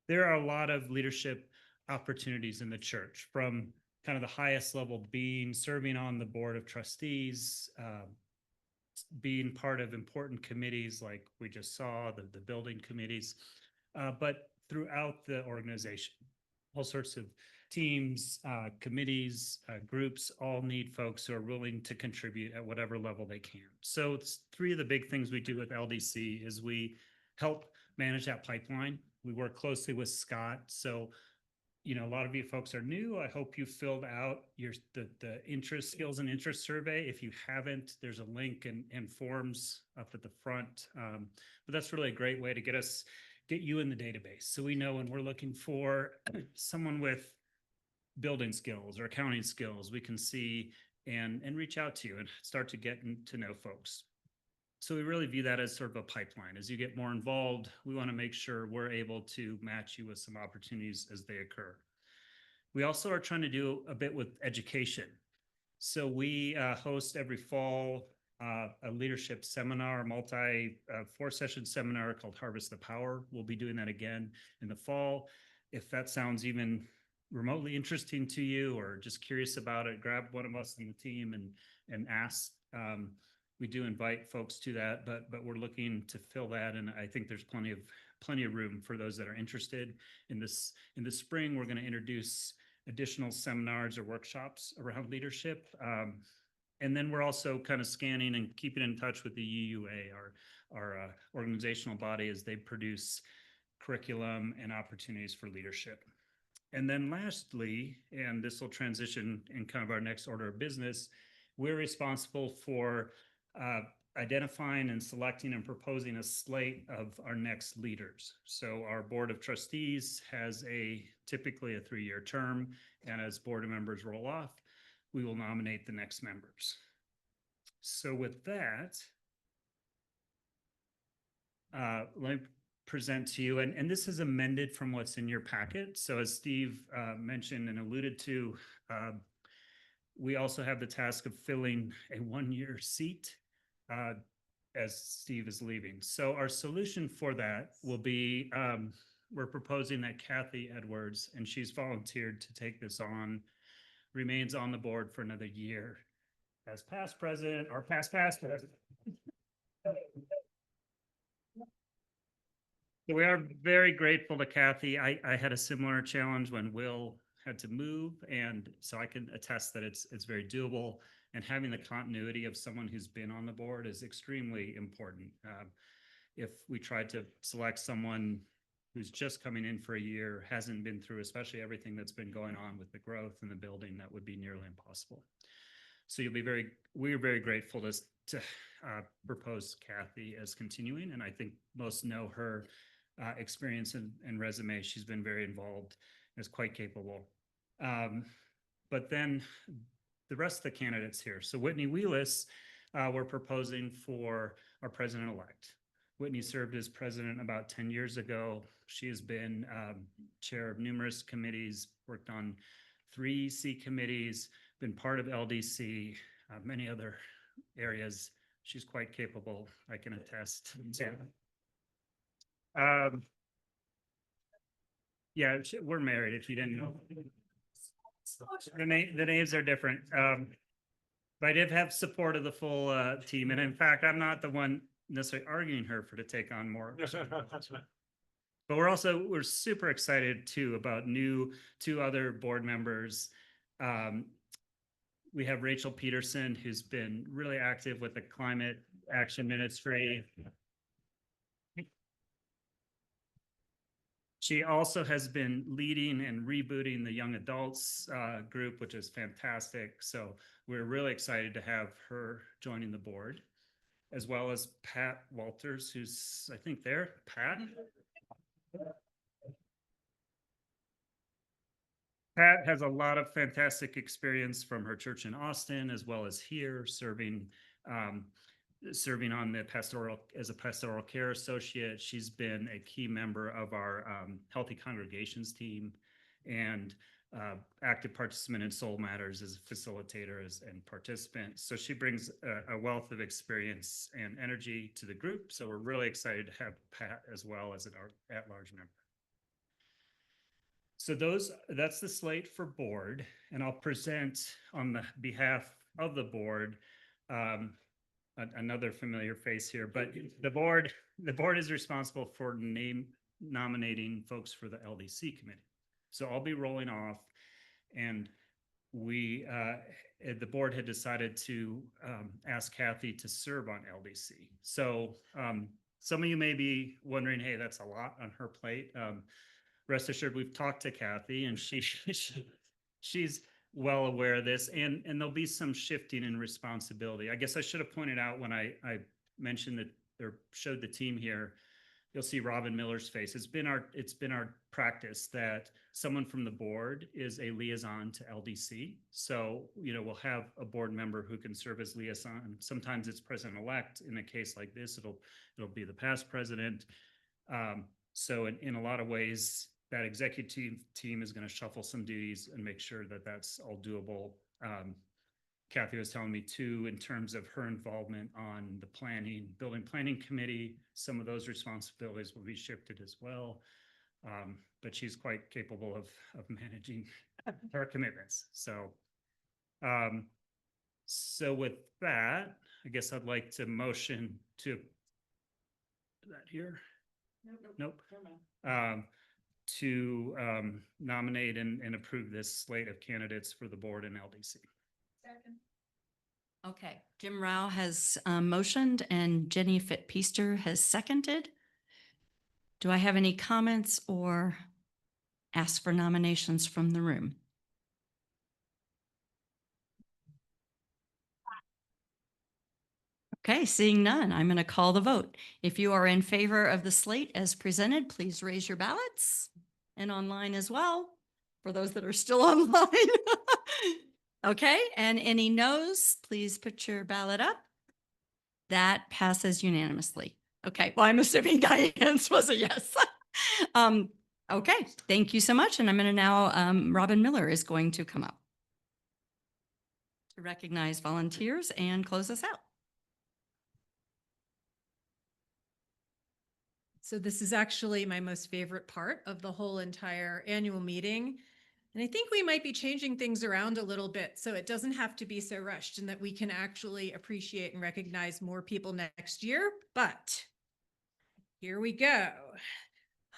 there are a lot of leadership opportunities in the church, from kind of the highest level being serving on the board of trustees, being part of important committees like we just saw, the building committees, but throughout the organization, all sorts of teams, committees, groups all need folks who are willing to contribute at whatever level they can. So it's three of the big things we do with LDC is we help manage that pipeline. We work closely with Scott. So, you know, a lot of you folks are new. I hope you filled out the interest, skills and interest survey. If you haven't, there's a link and forms up at the front. But that's really a great way to get you in the database. So we know when we're looking for someone with building skills or accounting skills, we can see and reach out to you and start to get to know folks. So we really view that as sort of a pipeline. As you get more involved, we want to make sure we're able to match you with some opportunities as they occur. We also are trying to do a bit with education. So we host every fall a leadership seminar, four-session seminar called Harvest the Power. We'll be doing that again in the fall. If that sounds even remotely interesting to you or just curious about it, grab one of us on the team and ask. We do invite folks to that, but we're looking to fill that, and I think there's plenty of room for those that are interested. In the spring, we're going to introduce additional seminars or workshops around leadership. And then we're also kind of scanning and keeping in touch with the UUA, our organizational body, as they produce curriculum and opportunities for leadership. And then lastly, and this will transition in kind of our next order of business, we're responsible for identifying and selecting and proposing a slate of our next leaders. So our board of trustees has typically a 3-year term, and as board members roll off, we will nominate the next members. So with that, let me present to you, and this is amended from what's in your packet. So as Steve mentioned and alluded to, we also have the task of filling a 1-year seat as Steve is leaving. So our solution for that will be we're proposing that Kathy Edwards, and she's volunteered to take this on, remains on the board for another year as past president or past president. So we are very grateful to Kathy. I had a similar challenge when Will had to move, and so I can attest that it's very doable. And having the continuity of someone who's been on the board is extremely important. If we tried to select someone who's just coming in for a year, hasn't been through especially everything that's been going on with the growth in the building, that would be nearly impossible. So we're very grateful to propose Kathy as continuing, and I think most know her experience and resume. She's been very involved and is quite capable. But then the rest of the candidates here. So Whitney Wheelis, we're proposing for our president-elect. Whitney served as president about 10 years ago. She has been chair of numerous committees, worked on 3 C committees, been part of LDC, many other areas. She's quite capable, I can attest. Yeah, we're married, if you didn't know. The names are different. But I did have support of the full team. And in fact, I'm not the one necessarily arguing her to take on more. But we're super excited too about 2 other board members. We have Rachel Peterson, who's been really active with the Climate Action Ministry. She also has been leading and rebooting the young adults group, which is fantastic. So we're really excited to have her joining the board, as well as Pat Walters, who's, I think there, Pat? Pat has a lot of fantastic experience from her church in Austin, as well as here, serving on the as a pastoral care associate. She's been a key member of our Healthy Congregations team and active participant in Soul Matters as a facilitator and participant. So she brings a wealth of experience and energy to the group. So we're really excited to have Pat as well as an at-large member. So that's the slate for board, and I'll present on the behalf of the board another familiar face here, but the board is responsible for nominating folks for the LDC committee. So I'll be rolling off, and the board had decided to ask Kathy to serve on LDC. So some of you may be wondering, hey, that's a lot on her plate. Rest assured, we've talked to Kathy, and she's well aware of this, and there'll be some shifting in responsibility. I guess I should have pointed out when I mentioned that or showed the team here, you'll see Robin Miller's face. It's been our practice that someone from the board is a liaison to LDC. So, we'll have a board member who can serve as liaison. Sometimes it's president-elect. In a case like this, it'll be the past president. So in a lot of ways, that executive team is going to shuffle some duties and make sure that that's all doable. Kathy was telling me too, in terms of her involvement on the building planning committee, some of those responsibilities will be shifted as well. But she's quite capable of managing her commitments. So with that, I guess I'd like to motion to that here. Nope. To nominate and approve this slate of candidates for the board in LDC. Second. Okay, Jim Rao has motioned and Jenny Fitt-Peaster has seconded. Do I have any comments or ask for nominations from the room? Okay, seeing none, I'm going to call the vote. If you are in favor of the slate as presented, please raise your ballots, and online as well, for those that are still online. Okay, and any no's, please put your ballot up. That passes unanimously. Okay, well, I'm assuming Diane's was a yes. Okay, thank you so much. And I'm going to now, Robin Miller is going to come up to recognize volunteers and close us out. So this is actually my most favorite part of the whole entire annual meeting. And I think we might be changing things around a little bit so it doesn't have to be so rushed and that we can actually appreciate and recognize more people next year. But here we go.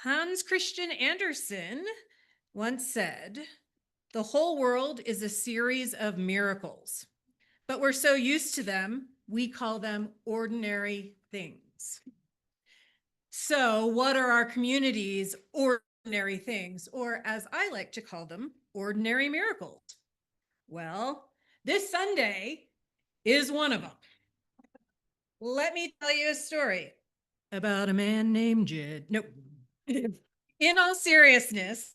Hans Christian Andersen once said, "The whole world is a series of miracles, but we're so used to them, we call them ordinary things." So what are our community's ordinary things, or as I like to call them, ordinary miracles? Well, this Sunday is one of them. Let me tell you a story about a man named Jed. Nope. In all seriousness,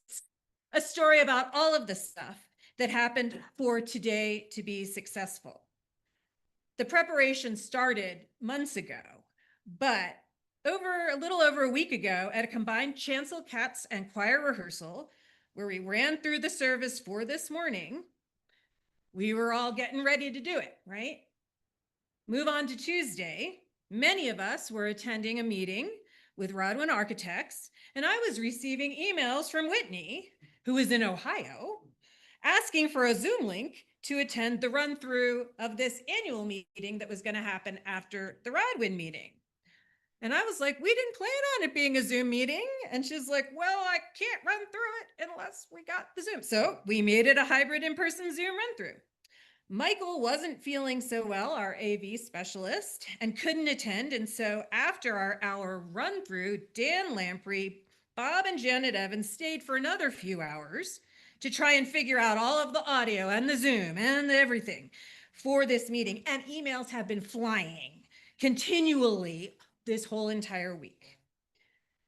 a story about all of the stuff that happened for today to be successful. The preparation started months ago, but a little over a week ago at a combined chancel, cats, and choir rehearsal, where we ran through the service for this morning, we were all getting ready to do it, right? Move on to Tuesday. Many of us were attending a meeting with Rodwin Architects, and I was receiving emails from Whitney, who is in Ohio, asking for a Zoom link to attend the run through of this annual meeting that was going to happen after the Rodwin meeting. And I was like, we didn't plan on it being a Zoom meeting. And she's like, well, I can't run through it unless we got the Zoom. So we made it a hybrid in-person Zoom run through. Michael wasn't feeling so well, our AV specialist, and couldn't attend. And so after our hour run through, Dan Lamprey, Bob, and Janet Evans stayed for another few hours to try and figure out all of the audio and the Zoom and everything for this meeting. And emails have been flying continually this whole entire week.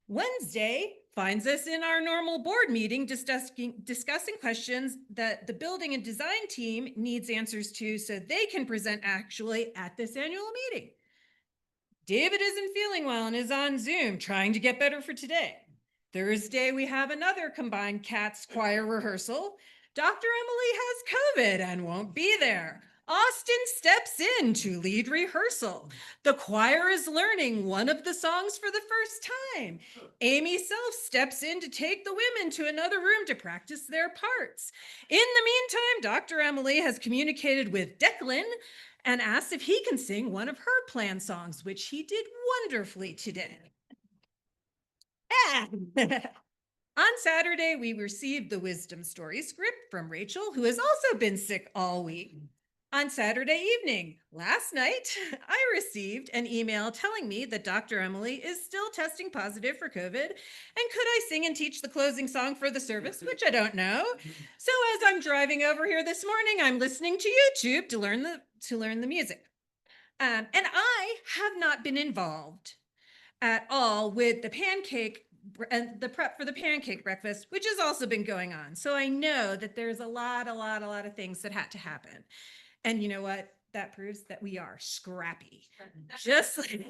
Wednesday finds us in our normal board meeting discussing questions that the building and design team needs answers to so they can present actually at this annual meeting. David isn't feeling well and is on Zoom trying to get better for today. Thursday, we have another combined cats choir rehearsal. Dr. Emily has COVID and won't be there. Austin steps in to lead rehearsal. The choir is learning one of the songs for the first time. Amy Self steps in to take the women to another room to practice their parts. In the meantime, Dr. Emily has communicated with Declan and asked if he can sing one of her planned songs, which he did wonderfully today. On Saturday, we received the Wisdom Story script from Rachel, who has also been sick all week. On Saturday evening, last night, I received an email telling me that Dr. Emily is still testing positive for COVID, and could I sing and teach the closing song for the service, which I don't know. So as I'm driving over here this morning, I'm listening to YouTube to learn the music. And I have not been involved at all with the pancake and the prep for the pancake breakfast, which has also been going on. So I know that there's a lot of things that had to happen. And you know what? That proves that we are scrappy. Just like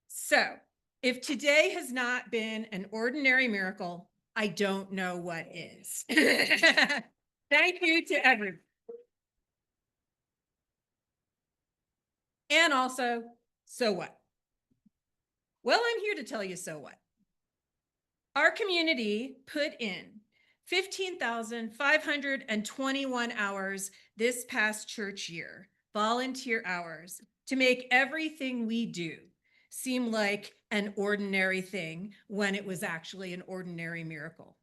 so, if today has not been an ordinary miracle, I don't know what is. Thank you to everyone. And also, so what? Well, I'm here to tell you so what. Our community put in 15,521 hours this past church year, volunteer hours, to make everything we do seem like an ordinary thing when it was actually an ordinary miracle.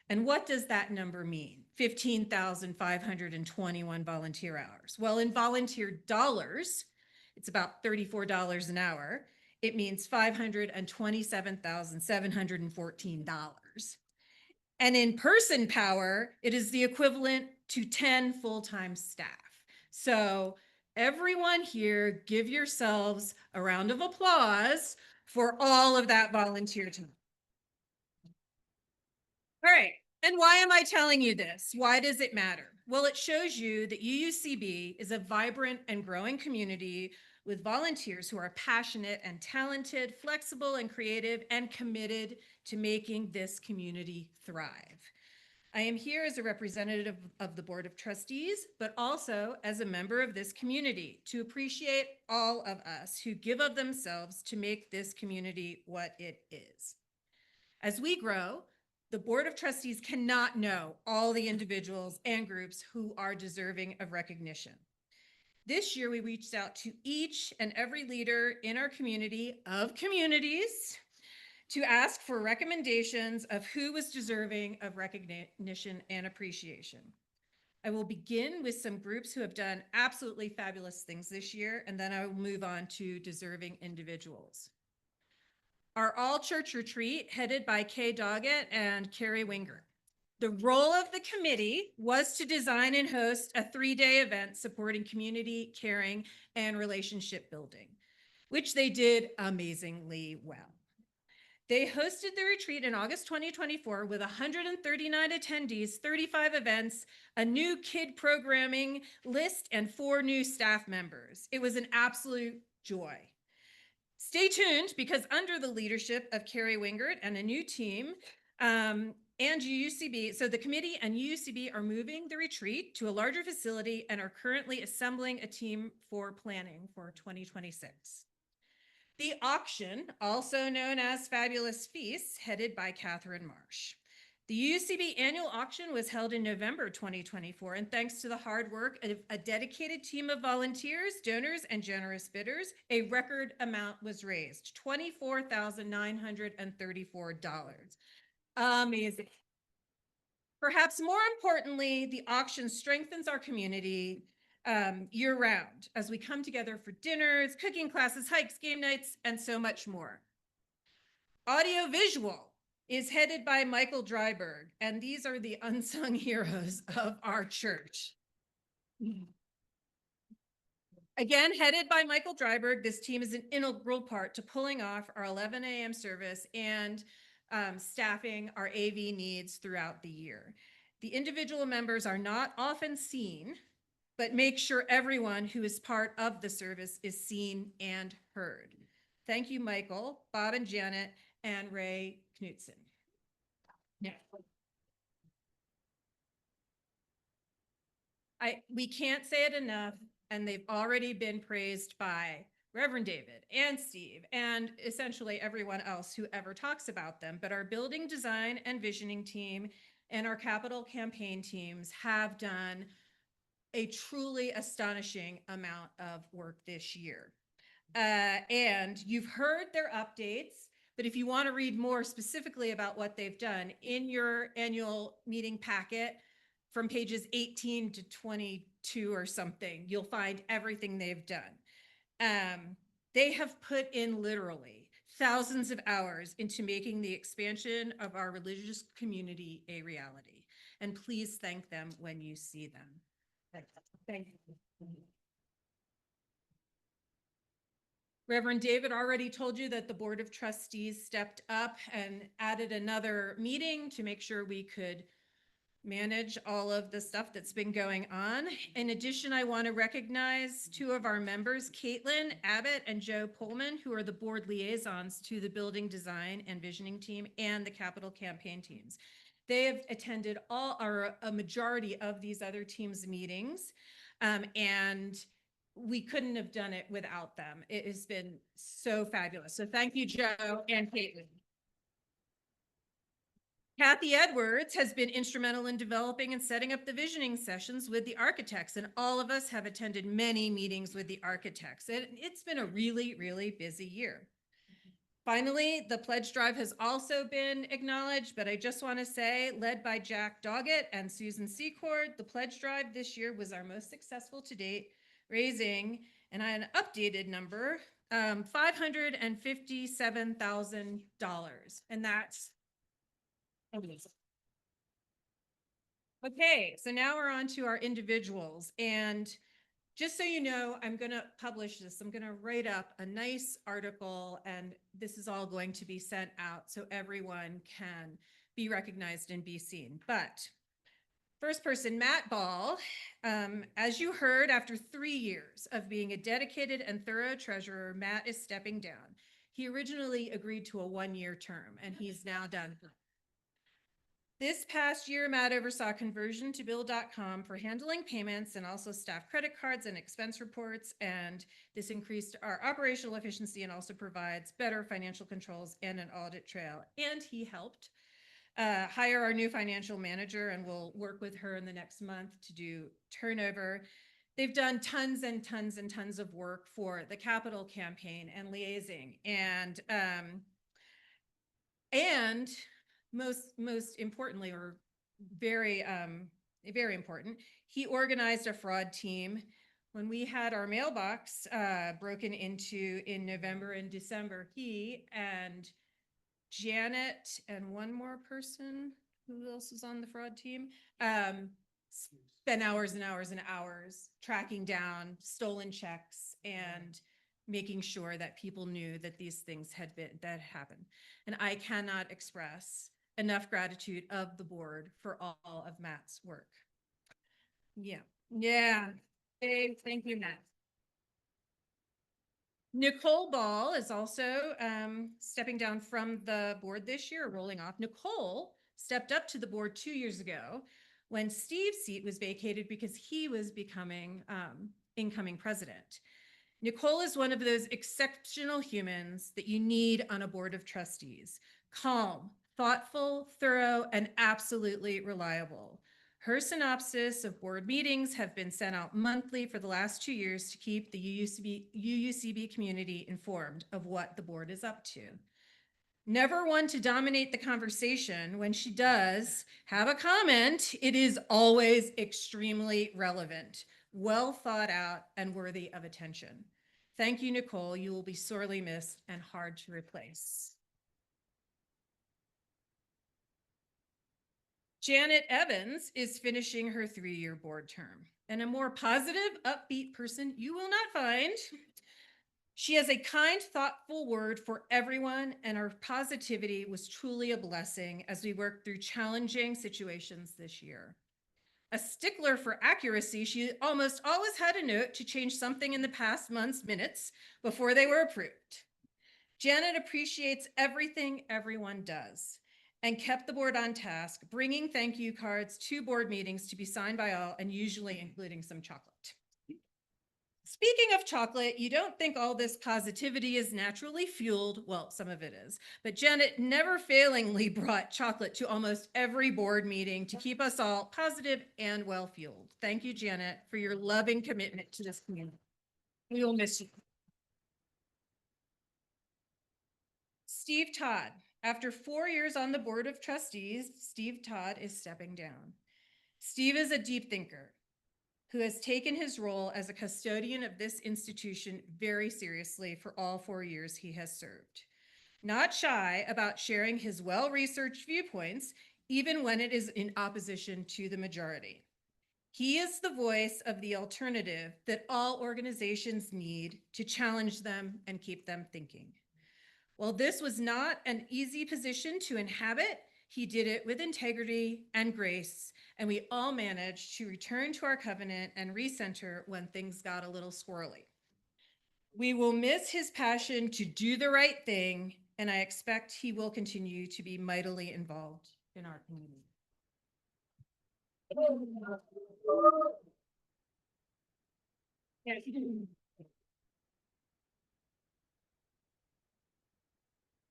And what does that number mean? 15,521 volunteer hours. Well, in volunteer dollars, it's about $34 an hour. It means $527,714. And in person power, it is the equivalent to 10 full-time staff. So everyone here, give yourselves a round of applause for all of that volunteer time. All right, and why am I telling you this? Why does it matter? Well, it shows you that UUCB is a vibrant and growing community with volunteers who are passionate and talented, flexible and creative, and committed to making this community thrive. I am here as a representative of the Board of Trustees, but also as a member of this community to appreciate all of us who give of themselves to make this community what it is. As we grow, the Board of Trustees cannot know all the individuals and groups who are deserving of recognition. This year, we reached out to each and every leader in our community of communities to ask for recommendations of who was deserving of recognition and appreciation. I will begin with some groups who have done absolutely fabulous things this year, and then I will move on to deserving individuals. Our all-church retreat, headed by Kay Doggett and Carrie Winger. The role of the committee was to design and host a 3-day event supporting community caring and relationship building, which they did amazingly well. They hosted the retreat in August 2024 with 139 attendees, 35 events, a new kid programming list, and 4 new staff members. It was an absolute joy. Stay tuned, because under the leadership of Carrie Wingert and a new team, and UCB, so the committee and UCB are moving the retreat to a larger facility and are currently assembling a team for planning for 2026. The auction, also known as Fabulous Feasts, headed by Catherine Marsh. The UCB annual auction was held in November 2024, and thanks to the hard work of a dedicated team of volunteers, donors, and generous bidders, a record amount was raised, $24,934. Amazing. Perhaps more importantly, the auction strengthens our community year-round as we come together for dinners, cooking classes, hikes, game nights, and so much more. Audiovisual is headed by Michael Dryberg, and these are the unsung heroes of our church. Again, headed by Michael Dryberg, this team is an integral part to pulling off our 11 a.m. service and staffing our AV needs throughout the year. The individual members are not often seen, but make sure everyone who is part of the service is seen and heard. Thank you, Michael, Bob and Janet, and Ray Knutson. Yeah. We can't say it enough, and they've already been praised by Reverend David and Steve and essentially everyone else who ever talks about them. But our building design and visioning team and our capital campaign teams have done a truly astonishing amount of work this year. And you've heard their updates, but if you want to read more specifically about what they've done, in your annual meeting packet from pages 18 to 22 or something, you'll find everything they've done. They have put in literally thousands of hours into making the expansion of our religious community a reality. And please thank them when you see them. Thank you. Reverend David already told you that the Board of Trustees stepped up and added another meeting to make sure we could manage all of the stuff that's been going on. In addition, I want to recognize 2 of our members, Caitlin Abbott and Joe Pullman, who are the board liaisons to the building design and visioning team and the capital campaign teams. They have attended a majority of these other teams' meetings, and we couldn't have done it without them. It has been so fabulous. So thank you, Joe and Caitlin. Kathy Edwards has been instrumental in developing and setting up the visioning sessions with the architects, and all of us have attended many meetings with the architects. It's been a really, really busy year. Finally, the pledge drive has also been acknowledged, but I just want to say, led by Jack Doggett and Susan Secord, the pledge drive this year was our most successful to date, raising, and an updated number, $557,000, and that's amazing. Okay, so now we're on to our individuals, and just so you know, I'm going to publish this. I'm going to write up a nice article, and this is all going to be sent out so everyone can be recognized and be seen. But first person, Matt Ball, as you heard, after 3 years of being a dedicated and thorough treasurer, Matt is stepping down. He originally agreed to a 1-year term, and he's now done. This past year, Matt oversaw conversion to Bill.com for handling payments and also staff credit cards and expense reports. And this increased our operational efficiency and also provides better financial controls and an audit trail. And he helped hire our new financial manager, and we'll work with her in the next month to do turnover. They've done tons and tons and tons of work for the capital campaign and liaising. And most importantly, or very important, he organized a fraud team. When we had our mailbox broken into in November and December, he and Janet and one more person, who else was on the fraud team, spent hours and hours and hours tracking down stolen checks and making sure that people knew that these things had happened. And I cannot express enough gratitude of the board for all of Matt's work. Yeah. Hey, thank you, Matt. Nicole Ball is also stepping down from the board this year, rolling off. Nicole stepped up to the board 2 years ago when Steve's seat was vacated because he was becoming incoming president. Nicole is one of those exceptional humans that you need on a board of trustees. Calm, thoughtful, thorough, and absolutely reliable. Her synopsis of board meetings have been sent out monthly for the last 2 years to keep the UUCB community informed of what the board is up to. Never one to dominate the conversation. When she does have a comment, it is always extremely relevant, well thought out, and worthy of attention. Thank you, Nicole. You will be sorely missed and hard to replace. Janet Evans is finishing her 3-year board term, and a more positive, upbeat person you will not find. She has a kind, thoughtful word for everyone, and her positivity was truly a blessing as we worked through challenging situations this year. A stickler for accuracy, she almost always had a note to change something in the past month's minutes before they were approved. Janet appreciates everything everyone does and kept the board on task, bringing thank you cards to board meetings to be signed by all, and usually including some chocolate. Speaking of chocolate, you don't think all this positivity is naturally fueled. Well, some of it is, but Janet never failingly brought chocolate to almost every board meeting to keep us all positive and well-fueled. Thank you, Janet, for your loving commitment to this community. We will miss you. Steve Todd. After 4 years on the board of trustees, Steve Todd is stepping down. Steve is a deep thinker who has taken his role as a custodian of this institution very seriously for all 4 years he has served. Not shy about sharing his well-researched viewpoints, even when it is in opposition to the majority. He is the voice of the alternative that all organizations need to challenge them and keep them thinking. While this was not an easy position to inhabit, he did it with integrity and grace, and we all managed to return to our covenant and recenter when things got a little squirrely. We will miss his passion to do the right thing, and I expect he will continue to be mightily involved in our community.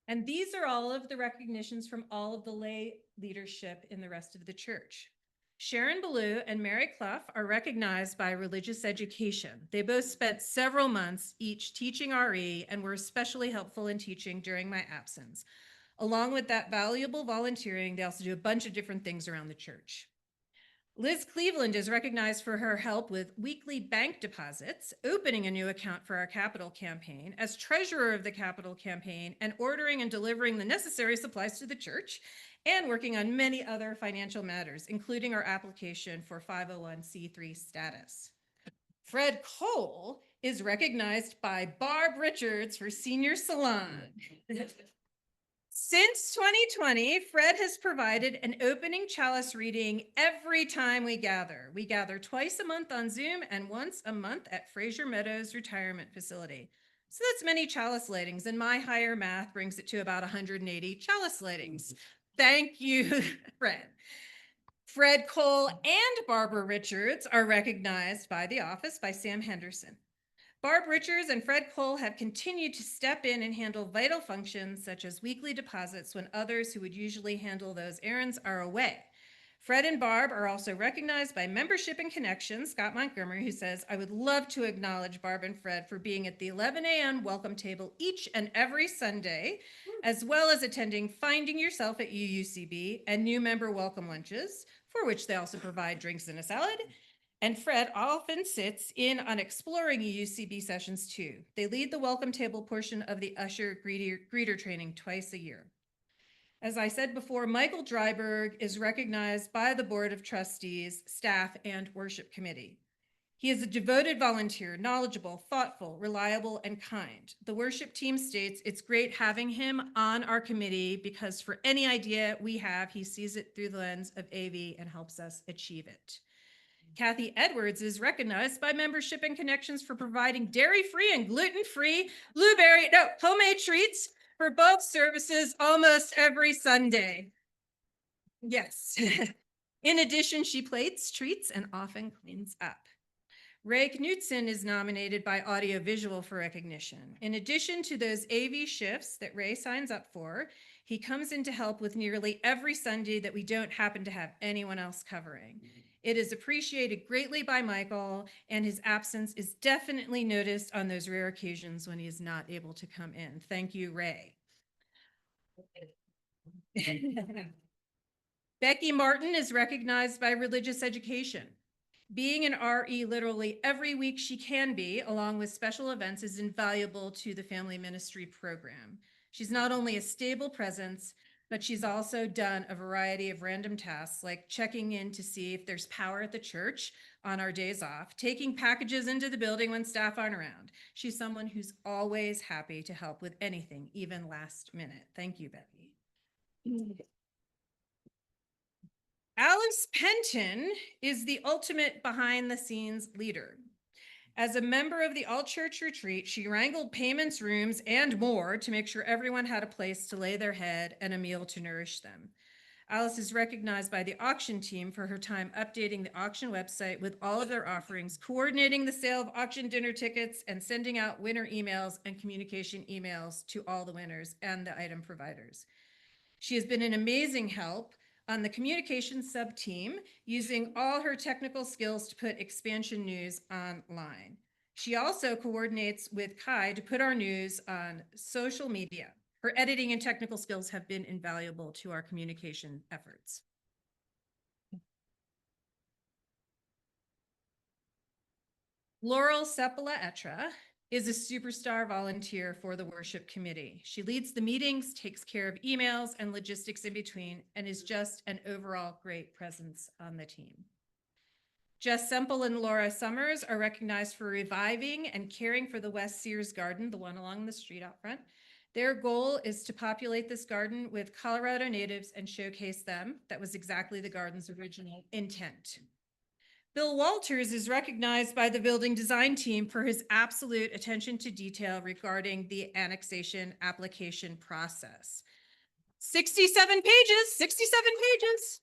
And these are all of the recognitions from all of the lay leadership in the rest of the church. Sharon Ballou and Mary Clough are recognized by Religious Education. They both spent several months each teaching RE and were especially helpful in teaching during my absence. Along with that valuable volunteering, they also do a bunch of different things around the church. Liz Cleveland is recognized for her help with weekly bank deposits, opening a new account for our capital campaign, as treasurer of the capital campaign, and ordering and delivering the necessary supplies to the church, and working on many other financial matters, including our application for 501c3 status. Fred Cole is recognized by Barb Richards for Senior Salon. Since 2020, Fred has provided an opening chalice reading every time we gather. We gather twice a month on Zoom and once a month at Fraser Meadows Retirement Facility. So that's many chalice lightings, and my higher math brings it to about 180 chalice lightings. Thank you, Fred. Fred Cole and Barbara Richards are recognized by the office by Sam Henderson. Barb Richards and Fred Cole have continued to step in and handle vital functions such as weekly deposits when others who would usually handle those errands are away. Fred and Barb are also recognized by Membership and Connections, Scott Montgomery, who says, I would love to acknowledge Barb and Fred for being at the 11 a.m. welcome table each and every Sunday, as well as attending Finding Yourself at UUCB and new member welcome lunches, for which they also provide drinks and a salad. And Fred often sits in on exploring UUCB sessions too. They lead the welcome table portion of the Usher greeter training twice a year. As I said before, Michael Dryberg is recognized by the Board of Trustees, staff, and worship committee. He is a devoted volunteer, knowledgeable, thoughtful, reliable, and kind. The worship team states it's great having him on our committee because for any idea we have, he sees it through the lens of AV and helps us achieve it. Kathy Edwards is recognized by Membership and Connections for providing dairy-free and gluten-free homemade treats for both services almost every Sunday. Yes. In addition, she plates, treats, and often cleans up. Ray Knutson is nominated by Audiovisual for recognition. In addition to those AV shifts that Ray signs up for, he comes in to help with nearly every Sunday that we don't happen to have anyone else covering. It is appreciated greatly by Michael, and his absence is definitely noticed on those rare occasions when he is not able to come in. Thank you, Ray. Becky Martin is recognized by Religious Education. Being an RE literally every week she can be, along with special events, is invaluable to the family ministry program. She's not only a stable presence, but she's also done a variety of random tasks like checking in to see if there's power at the church on our days off, taking packages into the building when staff aren't around. She's someone who's always happy to help with anything, even last minute. Thank you, Becky. Alice Penton is the ultimate behind-the-scenes leader. As a member of the all-church retreat, she wrangled payments rooms and more to make sure everyone had a place to lay their head and a meal to nourish them. Alice is recognized by the auction team for her time updating the auction website with all of their offerings, coordinating the sale of auction dinner tickets, and sending out winner emails and communication emails to all the winners and the item providers. She has been an amazing help on the communications sub-team, using all her technical skills to put expansion news online. She also coordinates with Kai to put our news on social media. Her editing and technical skills have been invaluable to our communication efforts. Laurel Sepala-Etra is a superstar volunteer for the worship committee. She leads the meetings, takes care of emails and logistics in between, and is just an overall great presence on the team. Jess Semple and Laura Summers are recognized for reviving and caring for the West Sears Garden, the one along the street out front. Their goal is to populate this garden with Colorado natives and showcase them. That was exactly the garden's original intent. Bill Walters is recognized by the building design team for his absolute attention to detail regarding the annexation application process. 67 pages.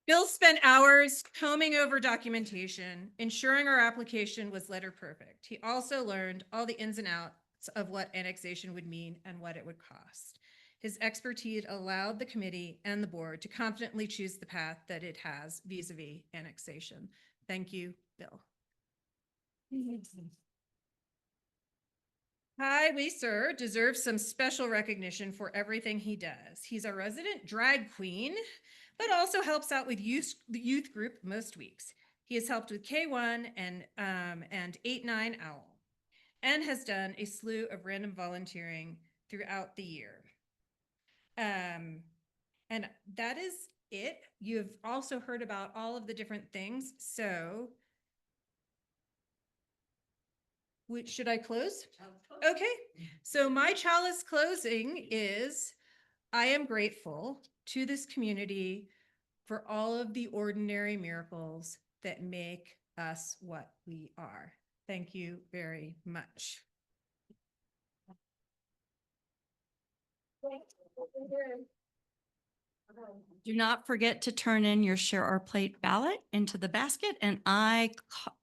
Bill spent hours combing over documentation, ensuring our application was letter perfect. He also learned all the ins and outs of what annexation would mean and what it would cost. His expertise allowed the committee and the board to confidently choose the path that it has vis-a-vis annexation. Thank you, Bill. Kai Weiser deserves some special recognition for everything he does. He's a resident drag queen, but also helps out with the youth group most weeks. He has helped with K1 and 8-9 Owl, and has done a slew of random volunteering throughout the year. And that is it. You've also heard about all of the different things. So should I close? Okay. So my chalice closing is, I am grateful to this community for all of the ordinary miracles that make us what we are. Thank you very much. Do not forget to turn in your share our plate ballot into the basket, and I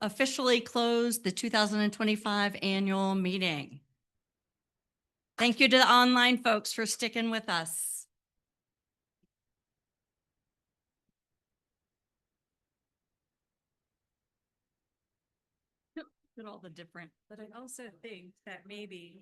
officially close the 2025 annual meeting. Thank you to the online folks for sticking with us. Look at all the different. But I also think that maybe